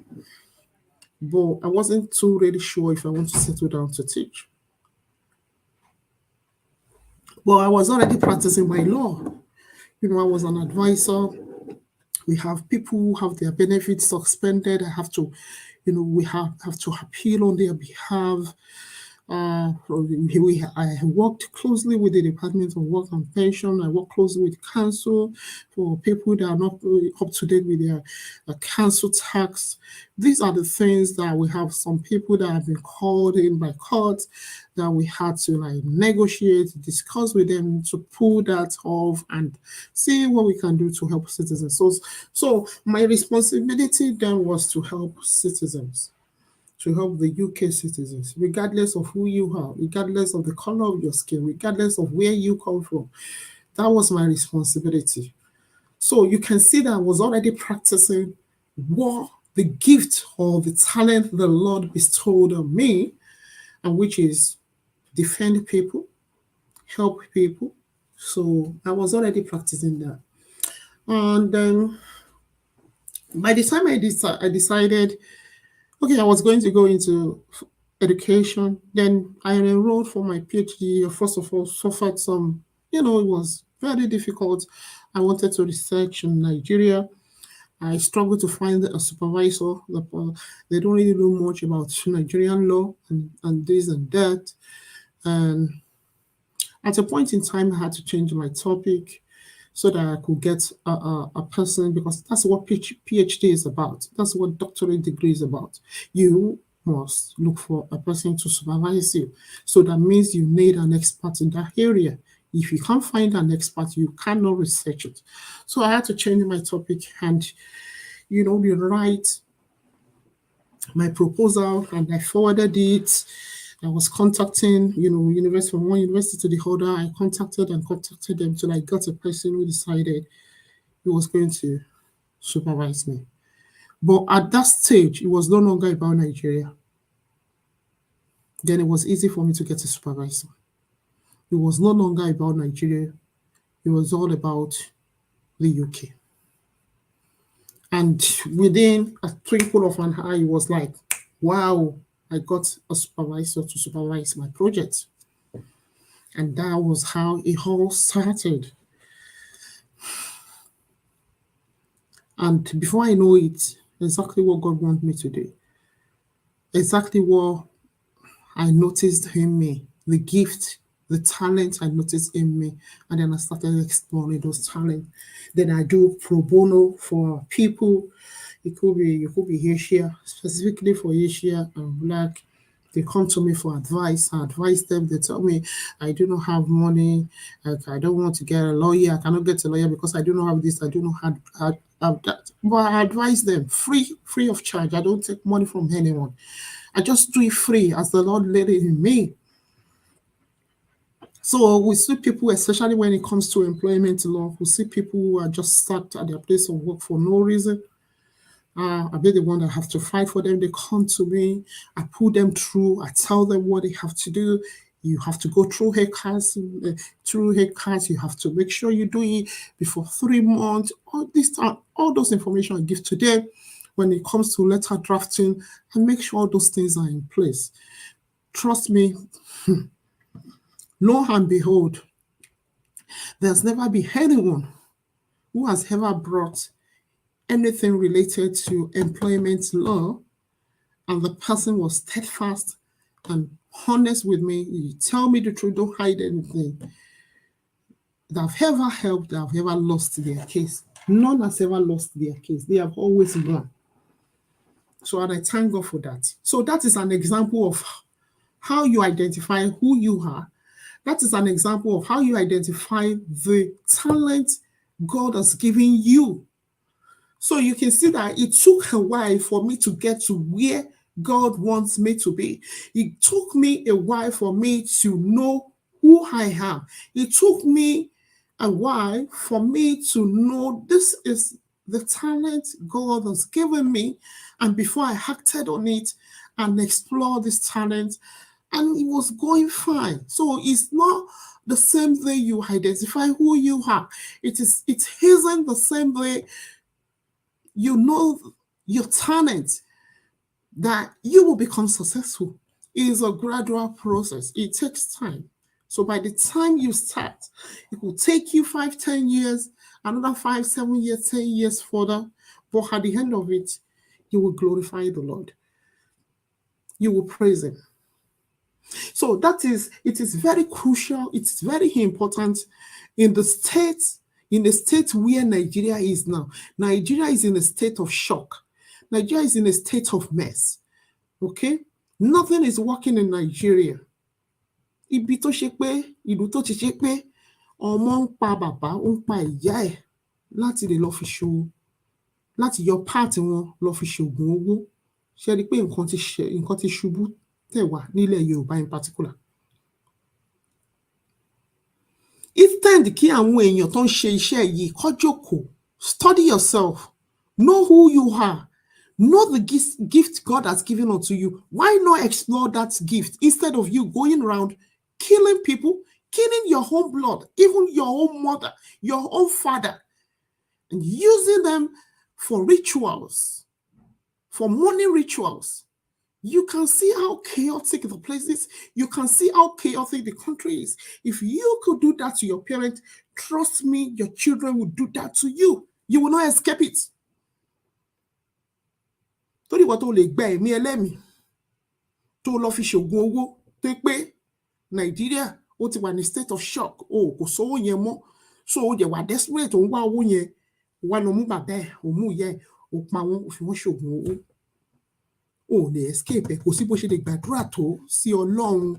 but I wasn't too really sure if I want to settle down to teach. But I was already practicing my law. I was an advisor. We have people who have their benefits suspended. I have to, we have to appeal on their behalf. I worked closely with the Department of Work and Pension. I work closely with council for people that are not up to date with their council tax. These are the things that we have some people that have been called in by courts that we had to negotiate, discuss with them to pull that off and see what we can do to help citizens. So my responsibility then was to help citizens, to help the UK citizens, regardless of who you are, regardless of the color of your skin, regardless of where you come from. That was my responsibility. So you can see that I was already practicing what the gift or the talent the Lord bestowed on me, and which is defend people, help people. So I was already practicing that. And then by the time I decided, okay, I was going to go into education. Then I enrolled for my PhD. First of all, suffered some, it was Very difficult. I wanted to research in Nigeria. I struggled to find a supervisor. They don't really know much about Nigerian law and this and that. And at a point in time, I had to change my topic so that I could get a person, because that's what PhD is about. That's what doctorate degree is about. You must look for a person to supervise you. So that means you need an expert in that area. If you can't find an expert, you cannot research it. So I had to change my topic and, you write my proposal and I forwarded it. I was contacting, university from one university to the other. I contacted them till I got a person who decided he was going to supervise me. But at that stage, it was no longer about Nigeria. Then it was easy for me to get a supervisor. It was no longer about Nigeria. It was all about the UK. And within a twinkle of an eye, it was like, wow, I got a supervisor to supervise my project. And that was how it all started. And before I know it, exactly what God wants me to do, exactly what I noticed in me, the gift, the talent I noticed in me. And then I started exploring those talents. Then I do pro bono for people. You could be Asia, specifically for Asia and Black. They come to me for advice. I advise them. They tell me, I do not have money. I don't want to get a lawyer. I cannot get a lawyer because I do not have this. I do not have that. But I advise them free of charge. I don't take money from anyone. I just do it free as the Lord led it in me. So we see people, especially when it comes to employment law, we see people who are just stuck at their place of work for no reason. I'll be the one that have to fight for them. They come to me, I pull them through, I tell them what they have to do. You have to go through haircuts, you have to make sure you do it before 3 months. All those information I give to them when it comes to letter drafting, and make sure all those things are in place. Trust me, lo and behold, there's never been anyone who has ever brought anything related to employment law and the person was steadfast and honest with me. You tell me the truth, don't hide anything. That have ever helped, that have ever lost their case. None has ever lost their case. They have always won. So, and I thank God for that. So that is an example of how you identify who you are. That is an example of how you identify the talent God has given you. So you can see that it took a while for me to get to where God wants me to be. It took me a while for me to know who I am. It took me a while for me to know this is the talent God has given me. And before I acted on it and explored this talent, and it was going fine. So it's not the same way you identify who you are. It isn't the same way you know your talent that you will become successful. It is a gradual process. It takes time. So by the time you start, it will take you 5, 10 years, another 5, 7 years, 10 years further. But at the end of it, you will glorify the Lord. You will praise Him. So it is very crucial. It's very important in the state where Nigeria is now. Nigeria is in a state of shock. Nigeria is in a state of mess. Okay? Nothing is working in Nigeria. Ibi tó ṣe pé, ìlú tó ti ṣe pé ọmọ ń pa bàbá, ó ń pa ìyá ẹ̀ láti lè lọ fi ṣòwò, láti yọ páàtì wọn lọ fi ṣògùn owó. Ṣé rí pé nǹkan ti ṣubú tẹ̀wá nílẹ̀ Yorùbá in particular. Instead kí àwọn èèyàn tó ń ṣe iṣẹ́ yìí kó jókòó, study yourself, know who you are, know the gift God has given unto you. Why not explore that gift instead of you going around killing people, killing your own blood, even your own mother, your own father, and using them for rituals, for money rituals? You can see how chaotic the place is. You can see how chaotic the country is. If you could do that to your parents, Trust me, your children will do that to you. You will not escape it. Torí ìwọ tó lè gba ẹ̀mí ẹlẹ́mìí tó lọ fi ṣògùn owó tó pé Nàìjíríà ó ti wà ní state of shock, kò sówó yẹn mọ́, so ó jẹ̀ wà desperate, ó ń wá owó yẹn, wá lọ mú bàbá ẹ̀, ó mú ìyá ẹ̀, ó pa wọ́n, ó fi wọ́n ṣògùn owó. Ó lè escape ẹ̀, kò sí bó ṣe lè gbàdúrà tó sí Ọlọ́run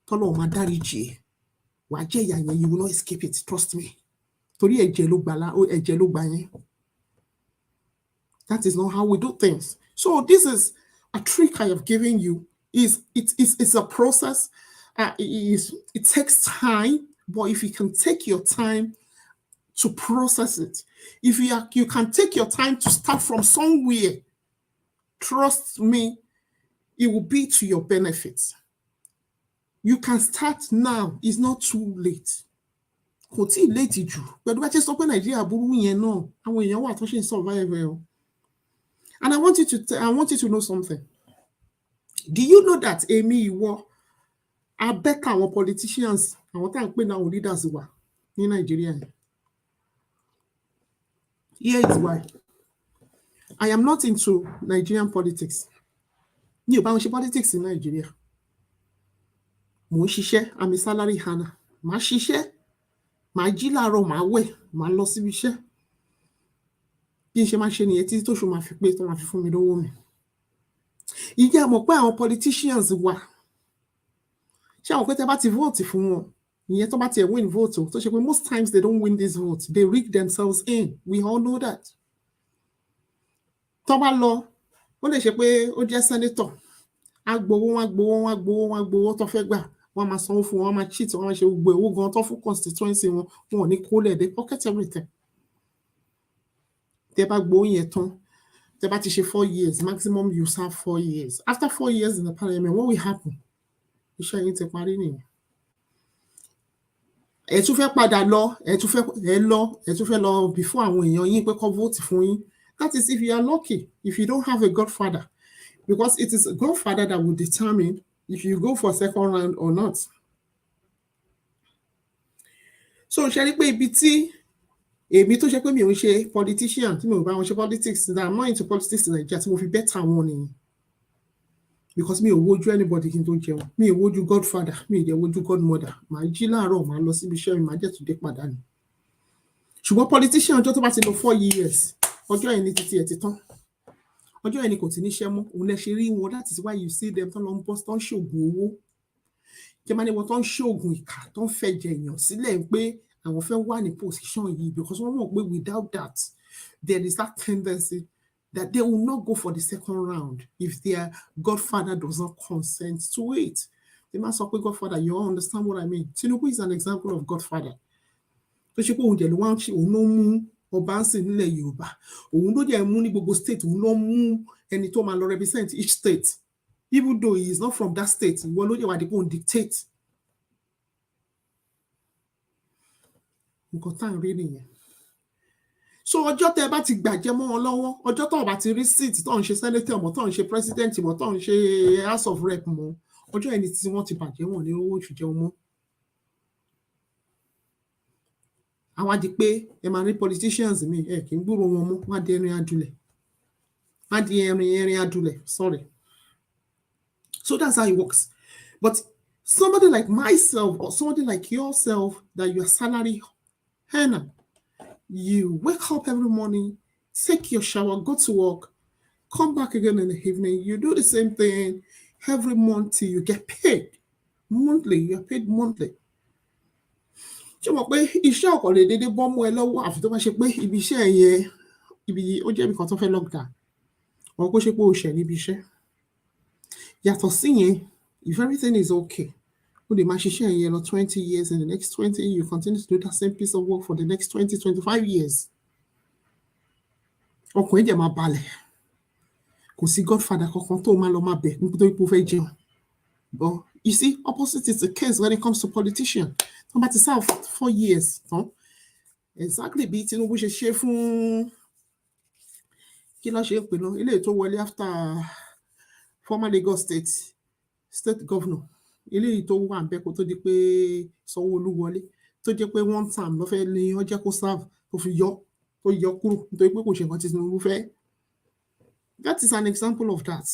tọ́lọ́run máa dáríjì ẹ́. Wàá jẹ ìyà yẹn, you will not escape it, trust me. Torí ẹ̀jẹ̀ ló gbà yẹn. That is not how we do things. So this is a trick I have given you. It's a process. It takes time, but if you can take your time to process it, if you can take your time to start from somewhere, trust me, it will be to your benefit. You can start now. It's not too late. Kò tí ì late jù. Pẹ̀lú bá ṣe sọ pé Nàìjíríà burú yẹn náà, àwọn èèyàn wà tó ṣe ń survive o. And I want you to know something. Do you know that èmi ìwọ are better àwọn politicians, àwọn tá à ń pè náà leaders wa ní Nàìjíríà yẹn? Here is why. I am not into Nigerian politics. Mi ò bá wọn ṣe politics in Nigeria. Mo ń ṣiṣẹ́, I'm a salary earner. Màá ṣiṣẹ́, màá jí láàárọ̀, màá wẹ̀, màá lọ síbi iṣẹ́. Bí n ṣe máa ṣe nìyẹn títí tóṣù máa fi pé tó máa fi fún mi lówó mi. Ìjẹ́ mọ̀ pé àwọn politicians wà. Ṣé àwọn pé tẹ́ bá ti vote fún wọn, ìyẹn tó bá ti win vote o, tó ṣe pé most times they don't win this vote. They rig themselves in. We all know that. Tó bá lọ, ó lè ṣe pé ó jẹ́ senator. Á gbowó tó fẹ́ gbà. Wọ́n máa sanwó fún wọn, wọ́n máa cheat, wọ́n máa ṣe gbogbo owó gan tó fún constituency wọn, wọn ò ní kó lẹ̀, they pocket everything. Tẹ́ bá gbowó yẹn tán, tẹ́ bá ti ṣe 4 years, maximum you serve 4 years. After 4 years in the parliament, what will happen? Iṣẹ́ yín ti parí nìyẹn. Ẹ tún fẹ́ padà lọ, ẹ tún fẹ́ lọ before àwọn èèyàn yín pé kó vote fún yín. That is if you are lucky, if you don't have a godfather. Because it is a godfather that will determine if you go for second round or not. So ṣe rí pé ibi tí èmi tó ṣe pé mi ò ń ṣe politician, tí mi ò bá wọn ṣe politics, that I'm not into politics in Nigeria, tí mo fi better wọn nìyẹn. Because mi ò wojú anybody kí n tó jẹun. Mi ò wojú godfather, mi ò dẹ̀ wojú godmother. Màá jí láàárọ̀, màá lọ síbi iṣẹ́ mi, màá jẹ́ tó dé padà ni. Ṣùgbọ́n politician ọjọ́ tó bá ti lọ 4 years, ọjọ́ yẹn ni títí ẹ̀ ti tán. Ọjọ́ yẹn ni kò ti níṣẹ́ mọ́. Òun lẹ ṣe rí wọn. That is why you see them tó lọ ń bọ́ tó ń ṣògùn owó. Kí máa ní wọn tó ń ṣògùn ìkà, tó ń fẹ̀jẹ̀ èèyàn sílẹ̀ pé àwọn fẹ́ wà ní position yìí, because wọ́n mọ̀ pé without that, there is that tendency that they will not go for the second round if their godfather does not consent to it. They must say, godfather, you all understand what I mean? Tinubu is an example of godfather. Tó ṣe pé òun jẹ̀ ló wá ń ṣe, òun ló mú ọba ń sìn nílẹ̀ Yorùbá. Òun ló jẹ́ mú ní gbogbo state, òun ló mú ẹni tó máa lọ represent each state. Even though he is not from that state, ìwọ ló jẹ́ wà dípò òun dictate. Nǹkan tá à ń rí nìyẹn. So ọjọ́ tẹ́ bá ti gbàjẹ́ mọ́ wọn lọ́wọ́, ọjọ́ tó bá ti rí seat tó ń ṣe senator mọ́, tó ń ṣe president mọ́, tó ń ṣe house of rep mọ́, ọjọ́ ẹni tí wọ́n ti bàjẹ́ wọn ní owó oṣù jẹun mọ́. Àwọn àdí pé ẹ máa rí politicians mi, ẹ kì í gbúrò wọn mọ́, wọ́n á di ẹrin adúlẹ̀. Wọ́n á di ẹrin adúlẹ̀, sorry. So that's how it works. But somebody like myself or somebody like yourself that you're salary earner, you wake up every morning, take your shower, go to work, come back again in the evening, you do the same thing every month till you get paid. Monthly, you're paid monthly. Ṣé mo pé iṣẹ́ ọ̀kọ̀ lè dédé bọ́ mú ẹ lọ́wọ́ àfi tó bá ṣe pé ibi iṣẹ́ yẹn, ó jẹ́ ibi kan tó fẹ́ lockdown, or kó ṣe pé o ṣẹ̀ níbi iṣẹ́. Yàtọ̀ sí yẹn, if everything is okay, o lè máa ṣiṣẹ́ yẹn lọ 20 years, and the next 20 you continue to do that same piece of work for the next 20, 25 years. Ọkùnrin jẹ́ máa balẹ̀. Kò sí godfather kankan tó máa lọ máa bẹ̀ nítorí pé ó fẹ́ jẹun. But you see, opposite is the case when it comes to politicians. Wọ́n bá ti serve 4 years tán. Exactly bí Tinubu ṣe ṣe fún kí ló ṣe ń pè náà, eléyìí tó wọlé after former Lagos state governor. Eléyìí tó wà ńbẹ̀ kó tó di pé Sanwó-Olú wọlé. tó jẹ́ pé one time ló fẹ́ lé ọjọ́ kó serve tó fi yọ kúrò nítorí pé kò ṣe nǹkan tí Tinubu fẹ́. That is an example of that.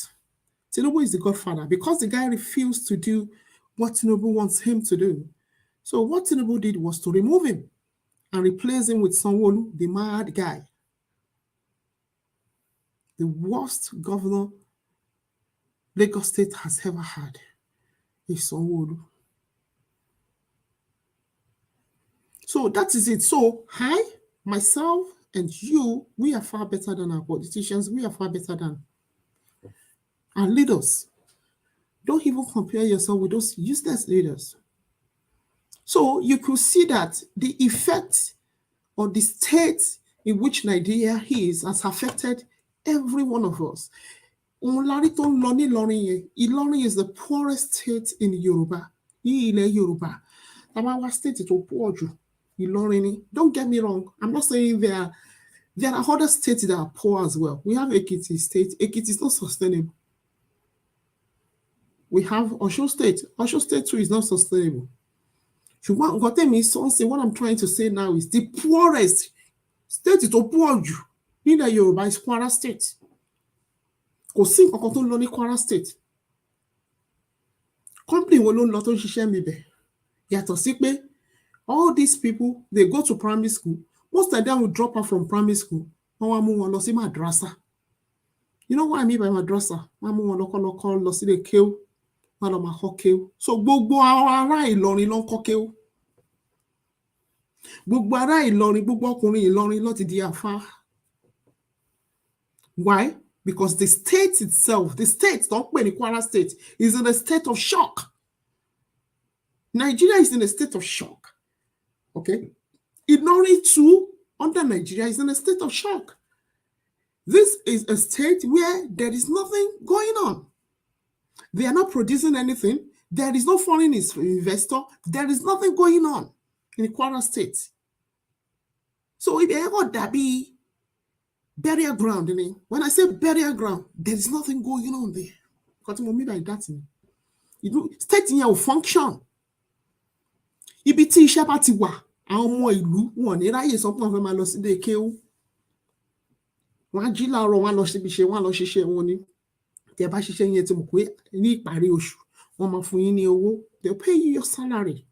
Tinubu is the godfather because the guy refused to do what Tinubu wants him to do. So what Tinubu did was to remove him and replace him with Sanwo-Olu, the mad guy. The worst governor Lagos State has ever had is Sanwo-Olu. So that is it. So I, myself, and you, we are far better than our politicians. We are far better than our leaders. Don't even compare yourself with those useless leaders. So you could see that the effect or the state in which Nigeria is has affected every one of us. Ilorin is the poorest state in Yoruba. Yoruba. State Ilorin. Don't get me wrong. I'm not saying there are other states that are poor as well. We have Ekiti State. Ekiti is not sustainable. We have Osho State. Osho State too is not sustainable. What I'm trying to say now is the poorest state is poor. In the Yoruba is Kwara State. Kò sí nǹkan tó ń lọ ní Kwara State. Company wo ló ń lọ tó ń ṣiṣẹ́ mi bẹ̀? Yàtọ̀ sí pé all these people, they go to primary school. Most of them will drop out from primary school. Wọ́n wá mú wọn lọ sí madrasa. You know what I mean by madrasa? Wọ́n mú wọn lọ́kọ́ lọ sí ilé kéwú. Wọ́n lọ máa kọ́ kéwú. So gbogbo ará Ìlọrin ló ń kọ́ kéwú. Gbogbo ará Ìlọrin, gbogbo ọkùnrin Ìlọrin ló ti di àfáà. Why? Because the state itself, the state, don't pay the Kwara State, is in a state of shock. Nigeria is in a state of shock. Okay? Ilorin too, under Nigeria, is in a state of shock. This is a state where there is nothing going on. They are not producing anything. There is no foreign investor. There is nothing going on in the Kwara State. So if ever there be burial ground, when I say burial ground, there is nothing going on there. Because what I mean by that, state will function. Ibi tí iṣẹ́ bá ti wà, àwọn ọmọ ìlú wọn ní ráyè sọ pé wọ́n fẹ́ máa lọ sí ilé kéwú. Wọ́n á jí láàárọ̀, wọ́n á lọ síbi iṣẹ́, wọ́n á lọ ṣiṣẹ́ wọn ni. Tẹ́ bá ṣiṣẹ́ yẹn tí mo pé ní ìparí oṣù, wọ́n máa fún yín ní owó. They'll pay you your salary.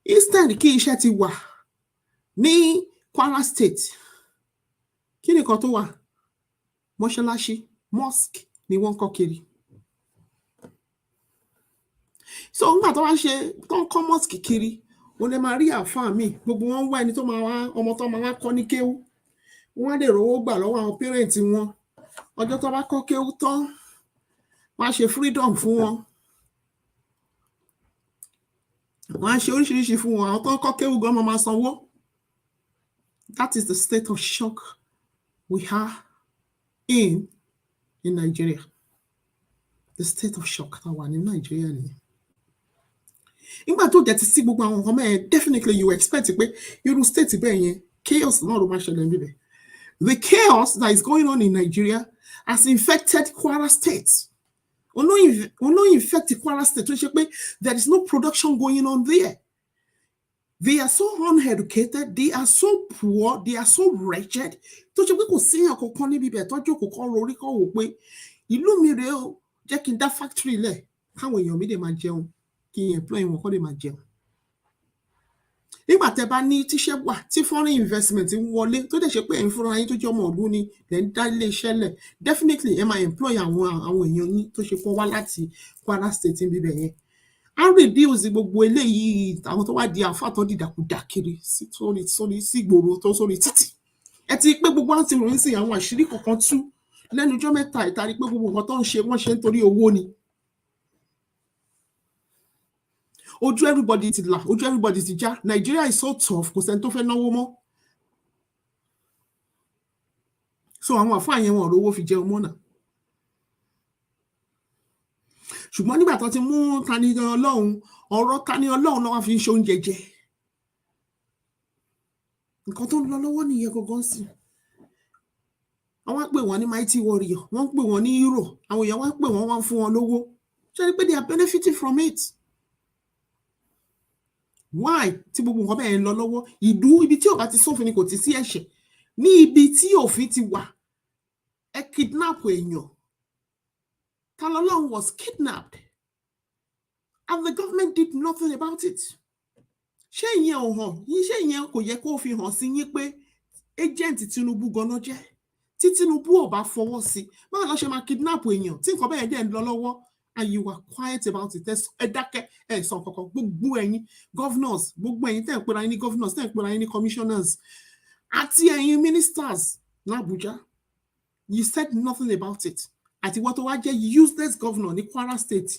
Instead kí iṣẹ́ ti wà ní Kwara State. Kí ni kan tó wà? Mọ́ṣáláṣí, mosque ni wọ́n kọ́ kiri. So nígbà tó wá ṣe tó ń kọ́ mosque kiri, wọ́n lè máa rí àfáà mi, gbogbo wọn wá ẹni tó máa wá ọmọ tó máa wá kọ́ ní kéwú. Wọ́n á lè rówó gbà lọ́wọ́ àwọn parents wọn. Ọjọ́ tó bá kọ́ kéwú tán, wọ́n á ṣe freedom fún wọn. Wọ́n á ṣe oríṣiríṣi fún wọn. Àwọn tó ń kọ́ kéwú gan máa sanwó. That is the state of shock we are in Nigeria. The state of shock that one in Nigeria. Nígbà tó get to see gbogbo àwọn ọmọ definitely you expect pé irú state bẹ́ẹ̀ yẹn chaos náà ló máa ṣẹlẹ̀ níbẹ̀. The chaos that is going on in Nigeria has infected Kwara State. Only infected Kwara State tó ṣe pé there is no production going on there. They are so uneducated, they are so poor, they are so wretched. Tó ṣe pé kò sí àkọ́kọ́ níbi ibẹ̀ tọ́jú kò kọ́ lórí kọ́ wò pé ìlú mi rèé o, jẹ́ kí n dá factory lẹ̀ káwọn èèyàn mi dè máa jẹun, kí n employ wọn kọ́ dè máa jẹun. Nígbà tẹ́ bá ní tíṣẹ́ wà tí foreign investment ń wọlé tó dẹ̀ ṣe pé ẹ̀yin fúnra yín tó jẹ́ ọmọ ìlú ni lẹ́ ń dá ilé iṣẹ́ lẹ̀, definitely ẹ máa employ àwọn èèyàn yín tó ṣe pé wá láti Kwara State ń bíbẹ̀ yẹn. A reduce gbogbo eléyìí àwọn tó wá di àfáà tó dìdàkudà kiri sórí ìgboro tó sórí títì. Ẹ ti pé gbogbo àti ìròyìn sí àwọn àṣírí kankan tú lẹ́nu ọjọ́ mẹ́ta ìtàrí pé gbogbo nǹkan tó ń ṣe wọ́n ṣe nítorí owó ni. Ojú everybody ti là, ojú everybody ti já. Nigeria is so tough, kò sẹ́ni tó fẹ́ náwó mọ́. So àwọn àfáà yẹn wọn ò rówó fi jẹun mọ́ náà. Ṣùgbọ́n nígbà tó ti mú Tani Ọlọ́run, ọ̀rọ̀ Tani Ọlọ́run náà wá fi ń ṣe oúnjẹ jẹ. Nǹkan tó ń lọ lọ́wọ́ nìyẹn gangan sí. Àwọn á pè wọ́n ní mighty warrior, wọ́n pè wọ́n ní hero, àwọn èèyàn wá pè wọ́n wá fún wọn lówó. Ṣé rí pé they are benefiting from it? why tí gbogbo nǹkan bẹ́ẹ̀ ń lọ lọ́wọ́ ìlú ibi tí ò bá ti sófin ni kò ti sí ẹ̀ṣẹ̀ ní ibi tí òfin ti wà ẹ kidnap èèyàn Talolong was kidnapped and the government did nothing about it. Ṣé ìyẹn ò hàn yín ṣé ìyẹn kò yẹ kó fi hàn sí yín pé agent Tinubu ganan jẹ́ tí Tinubu ò bá fọwọ́ sí báwo ló ṣe máa kidnap èèyàn tí nǹkan bẹ́ẹ̀ dẹ̀ ń lọ lọ́wọ́ and you were quiet about it ẹ dákẹ́ ẹ sọ kankan gbogbo ẹ̀yin governors gbogbo ẹ̀yin tẹ́ ń pera yín ní governors tẹ́ ń pera yín ní commissioners àti ẹ̀yin ministers ní Abuja you said nothing about it àti wọ́n tó wá jẹ́ useless governor ní Kwara State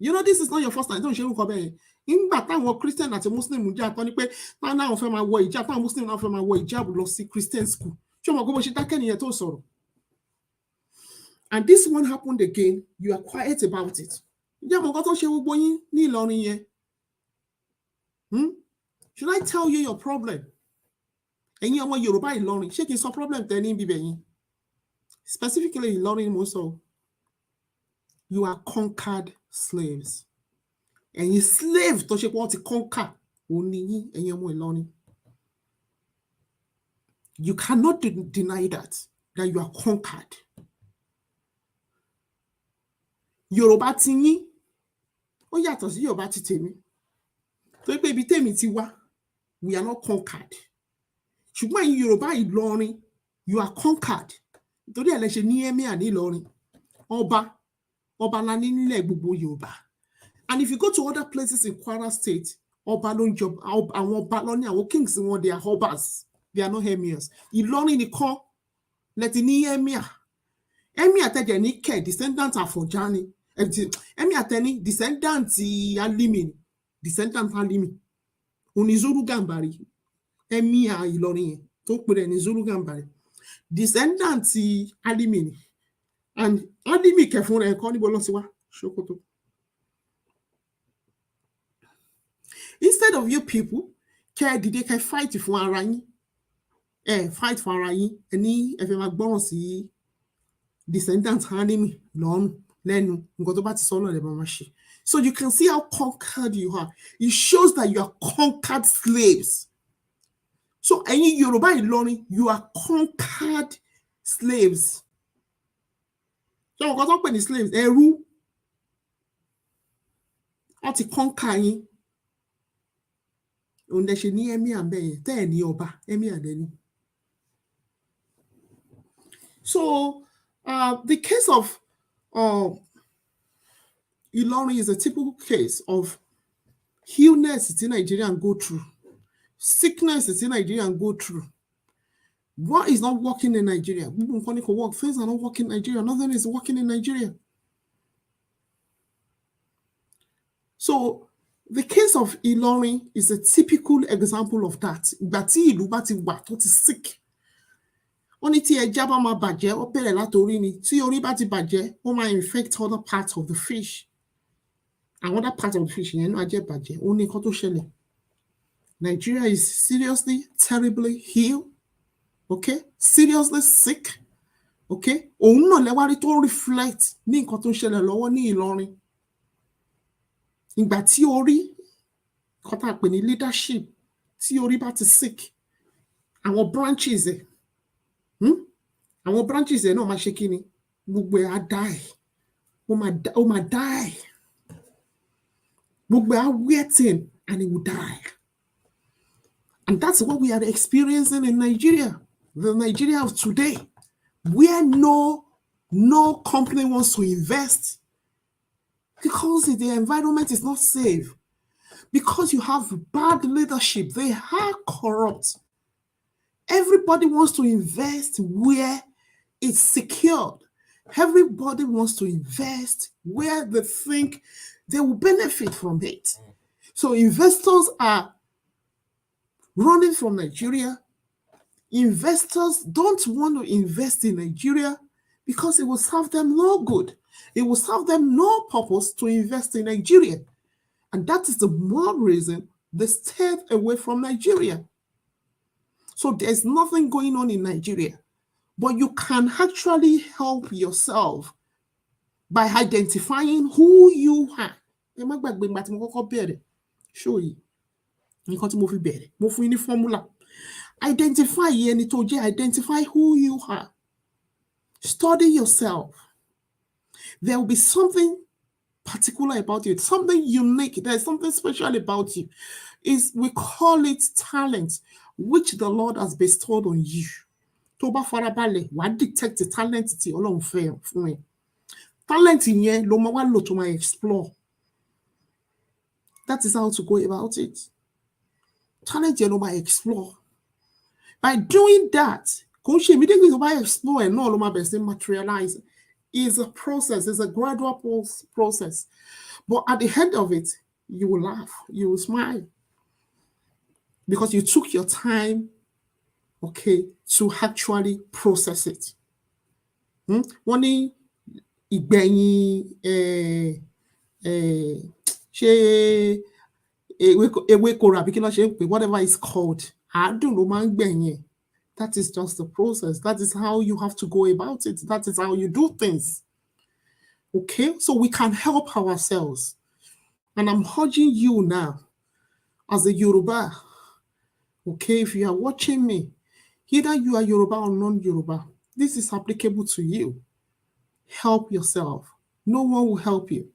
you know this is not your first time don't ṣe nǹkan bẹ́ẹ̀ nígbà táwọn Christian àti Muslim jà tán ni pé táwọn náà fẹ́ máa wọ ìjà táwọn Muslim náà fẹ́ máa wọ ìjáàbù lọ sí Christian school ṣé o mọ̀ pé bó ṣe dákẹ́ nìyẹn tó sọ̀rọ̀. And this one happened again, you are quiet about it. Should I tell you your problem? And you want Yoruba Ilorin, shaking some problem then be specifically Ilorin Muso. You are conquered slaves. And you slave to shape want to conquer only and you Ilorin. You cannot deny that you are conquered. Yorùbá ti yín ó yàtọ̀ sí Yorùbá ti tèmi tó pé ibi tèmi ti wá we are not conquered ṣùgbọ́n ẹ̀yin Yorùbá Ìlọrin you are conquered nítorí ẹ̀ lẹ ṣe ní emir ní Ìlọrin ọba la ní nílẹ̀ gbogbo Yorùbá and if you go to other places in Kwara State ọba ló ń jọba àwọn ọba lọ ní àwọn kings wọn they are obas they are not emirs Ìlọrin nìkan lẹ ti ní emir tẹ̀jẹ̀ ní kẹ̀ descendant Àfọ̀njá ni Emi ateni descendant Alimi oni Zulu Gambari Emi a Ìlọrin tó pè ní Zulu Gambari descendant Alimi and Alimi kẹfún rẹ̀ kọ́ níbo lọ sí wá Sokoto. Instead of you people dìde kẹ́ fight fún ara yín fight fún ara yín ẹni ẹ fẹ́ máa gbọ́ràn sí descendant Alimi lọ́rùn lẹ́nu nǹkan tó bá ti sọ náà lè máa ṣe. So you can see how conquered you are. It shows that you are conquered slaves. So ẹ̀yin Yorùbá Ìlọrin you are conquered slaves. So nǹkan tó ń pè ní slaves ẹrú wọ́n ti conquer yín. Òun dẹ̀ ṣe ní emir bẹ́ẹ̀ tẹ́ ẹ̀ ní ọba emir dẹ̀ ni. So the case of Ilorin is a typical case of illness that Nigerians go through, sickness that Nigerians go through. What is not working in Nigeria? Things are not working in Nigeria. Nothing is working in Nigeria. So the case of Ilorin is a typical example of that. Ìgbà ìlú bá ti wà tó ti sick. Only tí ẹja bá máa bàjẹ́ ó bẹ̀rẹ̀ látorí ni tí orí bá ti bàjẹ́ ó máa infect other parts of the fish. And other parts of the fish yẹn náà jẹ́ bàjẹ́ ó ní nǹkan tó ṣẹlẹ̀. Nigeria is seriously, terribly ill, okay? Seriously sick, okay? Òun náà lẹ́wárí tó reflect ní nǹkan tó ń ṣẹlẹ̀ lọ́wọ́ ní Ìlọrin. Ìgbà tí orí nǹkan tá a pè ní leadership tí orí bá ti sick àwọn branches ẹ̀ náà máa ṣe kí ni gbogbo ẹ̀ á die ó máa die gbogbo ẹ̀ á wetting and it will die. And that's what we are experiencing in Nigeria, the Nigeria of today, where no company wants to invest because the environment is not safe, because you have bad leadership, they are corrupt. Everybody wants to invest where it's secured. Everybody wants to invest where they think they will benefit from it. So investors are running from Nigeria. Investors don't want to invest in Nigeria because it will serve them no good. It will serve them no purpose to invest in Nigeria. And that is the more reason they stayed away from Nigeria. So there's nothing going on in Nigeria. But you can actually help yourself by identifying who you are. Show you. nǹkan tí mo fi bẹ̀rẹ̀, mo fún yín ní formula. Identify ẹni tó jẹ́, identify who you are. Study yourself. There will be something particular about you, something unique. There's something special about you. We call it talent, which the Lord has bestowed on you. Tó bá farabalẹ̀, wàá detect the talent tí Ọlọ́run fẹ́ fún ẹ. Talent yẹn ló máa wá lò tó máa explore. That is how to go about it. Talent yẹn ló máa explore. By doing that, kò ṣe immediately tó bá explore ẹ̀ náà ló máa bẹ̀rẹ̀ sí materialize. It's a process. It's a gradual process. But at the end of it, you will laugh. You will smile. Because you took your time, okay, to actually process it. Wọ́n ní ìgbẹ̀yìn ṣé ewékoro àbí kí ló ṣe ń pè, whatever it's called, àádùn ló máa ń gbẹ̀yìn. That is just the process. That is how you have to go about it. That is how you do things. Okay? So we can help ourselves. And I'm urging you now, as a Yoruba, okay, if you are watching me, either you are Yoruba or non-Yoruba, this is applicable to you. Help yourself. No one will help you.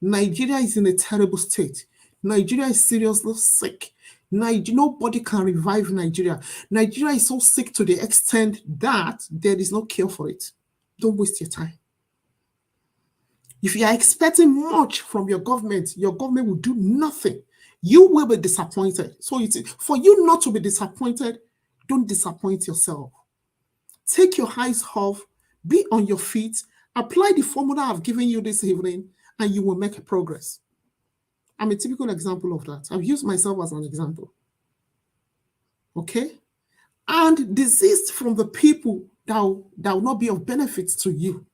Nigeria is in a terrible state. Nigeria is seriously sick. Nobody can revive Nigeria. Nigeria is so sick to the extent that there is no cure for it. Don't waste your time. If you are expecting much from your government will do nothing. You will be disappointed. So for you not to be disappointed, don't disappoint yourself. Take your eyes off, be on your feet, apply the formula I've given you this evening, and you will make a progress. I'm a typical example of that. I've used myself as an example. Okay? And desist from the people that will not be of benefit to you.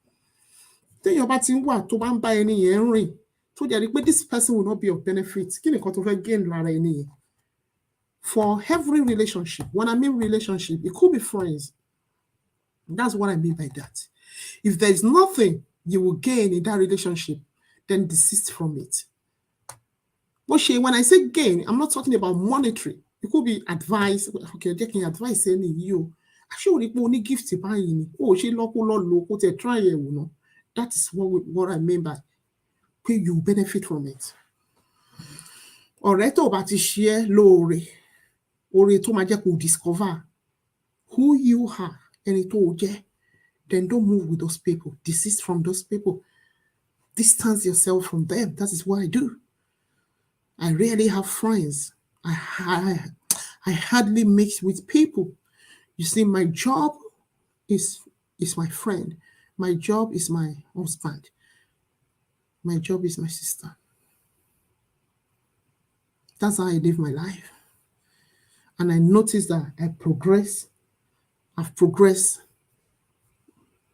Téèyàn bá ti ń wà tó bá ń bá ẹni yẹn rìn tó jẹ́ rí pé this person will not be of benefit, kí ni nǹkan tó fẹ́ gain lára ẹni yẹn? For every relationship, when I mean relationship, it could be friends. That's what I mean by that. If there is nothing you will gain in that relationship, then desist from it. When I say gain, I'm not talking about monetary. It could be advice. Okay, taking advice any you. Actually, only gift buying. Oh, she local local try it, you know. That is what I mean by pay you benefit from it. Ọ̀rẹ́ tó bá ti ṣe lóore, oore tó máa jẹ́ kó discover who you are, ẹni tó jẹ́, then don't move with those people. Desist from those people. Distance yourself from them. That is what I do. I rarely have friends. I hardly mix with people. You see, my job is my friend. My job is my husband. My job is my sister. That's how I live my life. And I notice that I've progressed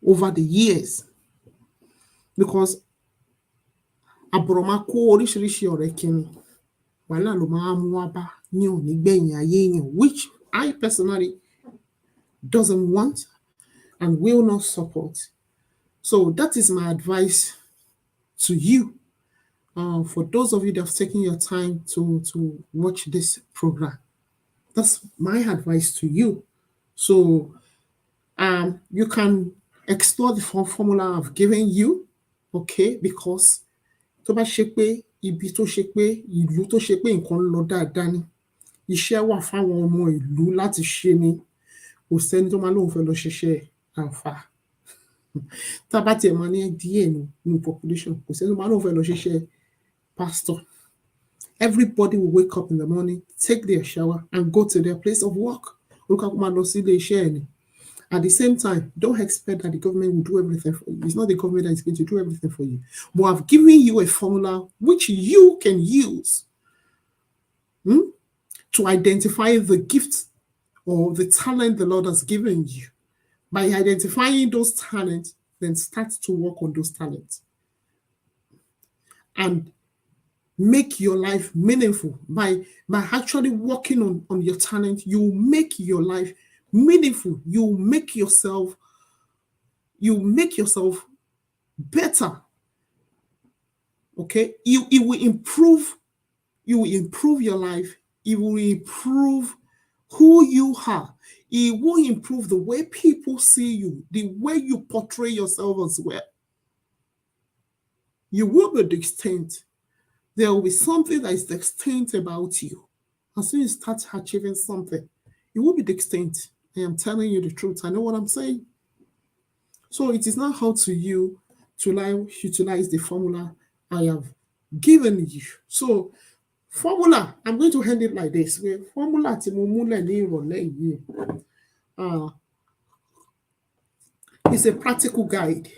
over the years. Because àbùrọ̀má kó oríṣiríṣi ọ̀rẹ́ kíni, wàhálà ló máa mú wá bá ní òní gbẹ̀yìn ayé èèyàn, which I personally doesn't want and will not support. So that is my advice to you. For those of you that have taken your time to watch this program, that's my advice to you. So you can explore the formula I've given you, okay? Because tó bá ṣe pé ibi tó ṣe pé ìlú tó ṣe pé nǹkan lọ dáadáa ni, iṣẹ́ wà fáwọn ọmọ ìlú láti ṣe ni, kò sẹ́ni tó máa lóun fẹ́ lọ ṣiṣẹ́ àǹfà. Tá bá tiẹ̀ máa ní díẹ̀ ní population, kò sẹ́ni tó máa lóun fẹ́ lọ ṣiṣẹ́ pastor. Everybody will wake up in the morning, take their shower, and go to their place of work. At the same time, don't expect that the government will do everything for you. It's not the government that is going to do everything for you. But I've given you a formula which you can use to identify the gifts or the talent the Lord has given you. By identifying those talents, then start to work on those talents. And make your life meaningful. By actually working on your talent, you make your life meaningful. You make yourself better. Okay? It will improve your life. It will improve who you are. It will improve the way people see you, the way you portray yourself as well. You will be distinct. There will be something that is distinct about you. As soon as you start achieving something, it will be distinct. I am telling you the truth. I know what I'm saying. So it is not how to you to utilize the formula I have given you. So formula, I'm going to end it like this. Formula tí mo múlẹ̀ ní ìrọ̀lẹ́ yìí is a practical guide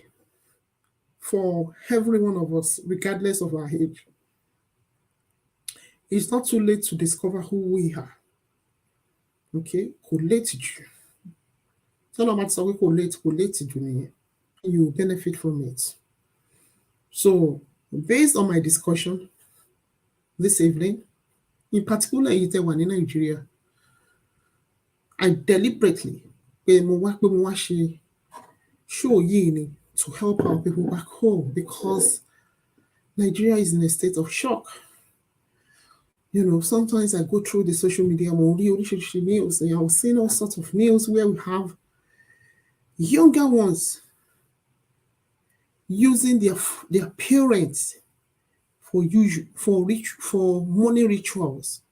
for every one of us, regardless of our age. It's not too late to discover who we are. Okay? Kò late jù. Tell them sọ pé kò late jù nìyẹn. You benefit from it. So, based on my discussion this evening, in particular èyí tẹ́ wà ní Nigeria, I deliberately pé mo wá ṣe show yìí ni to help our people back home because Nigeria is in a state of shock. You know, sometimes I go through the social media, news, and I've seen all sorts of news where we have younger ones using their parents for money rituals,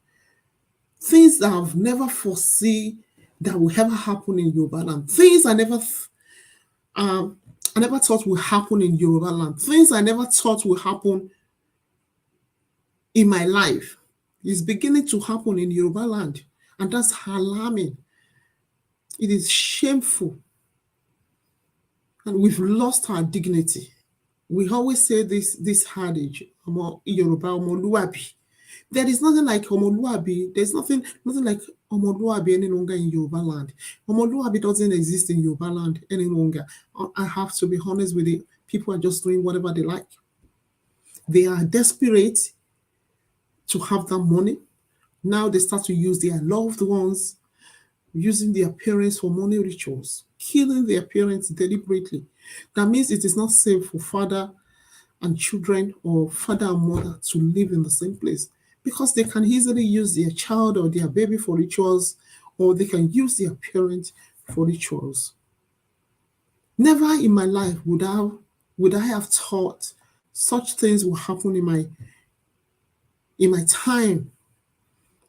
things that I've never foreseen that will ever happen in Yoruba land, things I never thought would happen in Yoruba land, things I never thought would happen in my life is beginning to happen in Yoruba land, and that's alarming. It is shameful, and we've lost our dignity. We always say this adage, Yoruba Omoluabi. There is nothing like Omoluabi. There's nothing like Omoluabi any longer in Yoruba land. Omoluabi doesn't exist in Yoruba land any longer. I have to be honest with you. People are just doing whatever they like. They are desperate to have that money. Now they start to use their loved ones, using their parents for money rituals, killing their parents deliberately. That means it is not safe for father and children or father and mother to live in the same place because they can easily use their child or their baby for rituals, or they can use their parent for rituals. Never in my life would I have thought such things will happen in my time.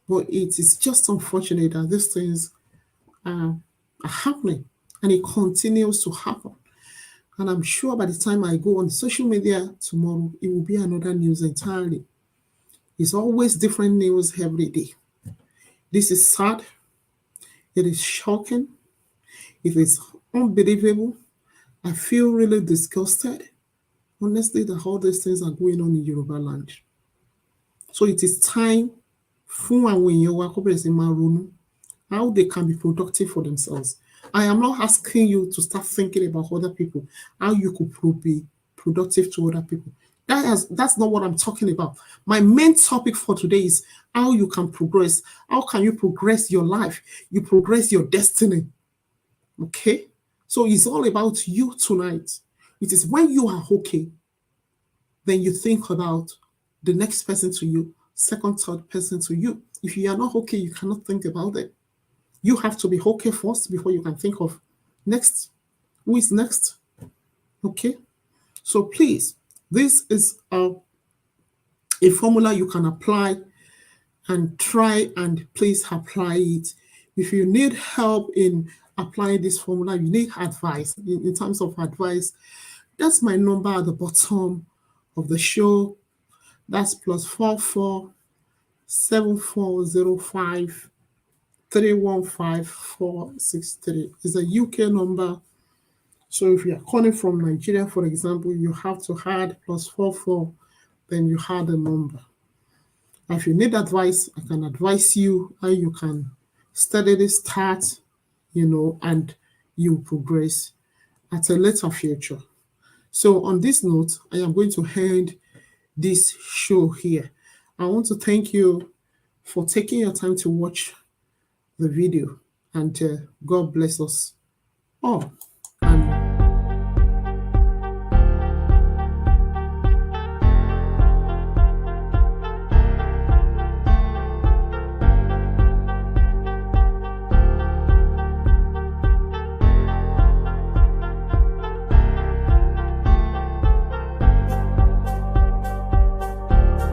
But it is just unfortunate that these things are happening, and it continues to happen. And I'm sure by the time I go on social media tomorrow, it will be another news entirely. It's always different news every day. This is sad. It is shocking. It is unbelievable. I feel really disgusted, honestly, that all these things are going on in Yoruba land. So it is time fún àwọn èèyàn wa kó bẹ̀rẹ̀ sí máa ronú how they can be productive for themselves. I am not asking you to start thinking about other people, how you could be productive to other people. That's not what I'm talking about. My main topic for today is how you can progress. How can you progress your life? You progress your destiny. Okay? So it's all about you tonight. It is when you are okay, then you think about the next person to you, second, third person to you. If you are not okay, you cannot think about it. You have to be okay first before you can think of next. Who is next? Okay? So please, this is a formula you can apply and try and please apply it. If you need help in applying this formula, you need advice. In terms of advice, that's my number at the bottom of the show. That's +44 7405 315463. It's a UK number. So if you are calling from Nigeria, for example, you have to add +44, then you add the number. If you need advice, I can advise you how you can steadily start, and you progress at a later future. So on this note, I am going to end this show here. I want to thank you for taking your time to watch the video, and God bless us all.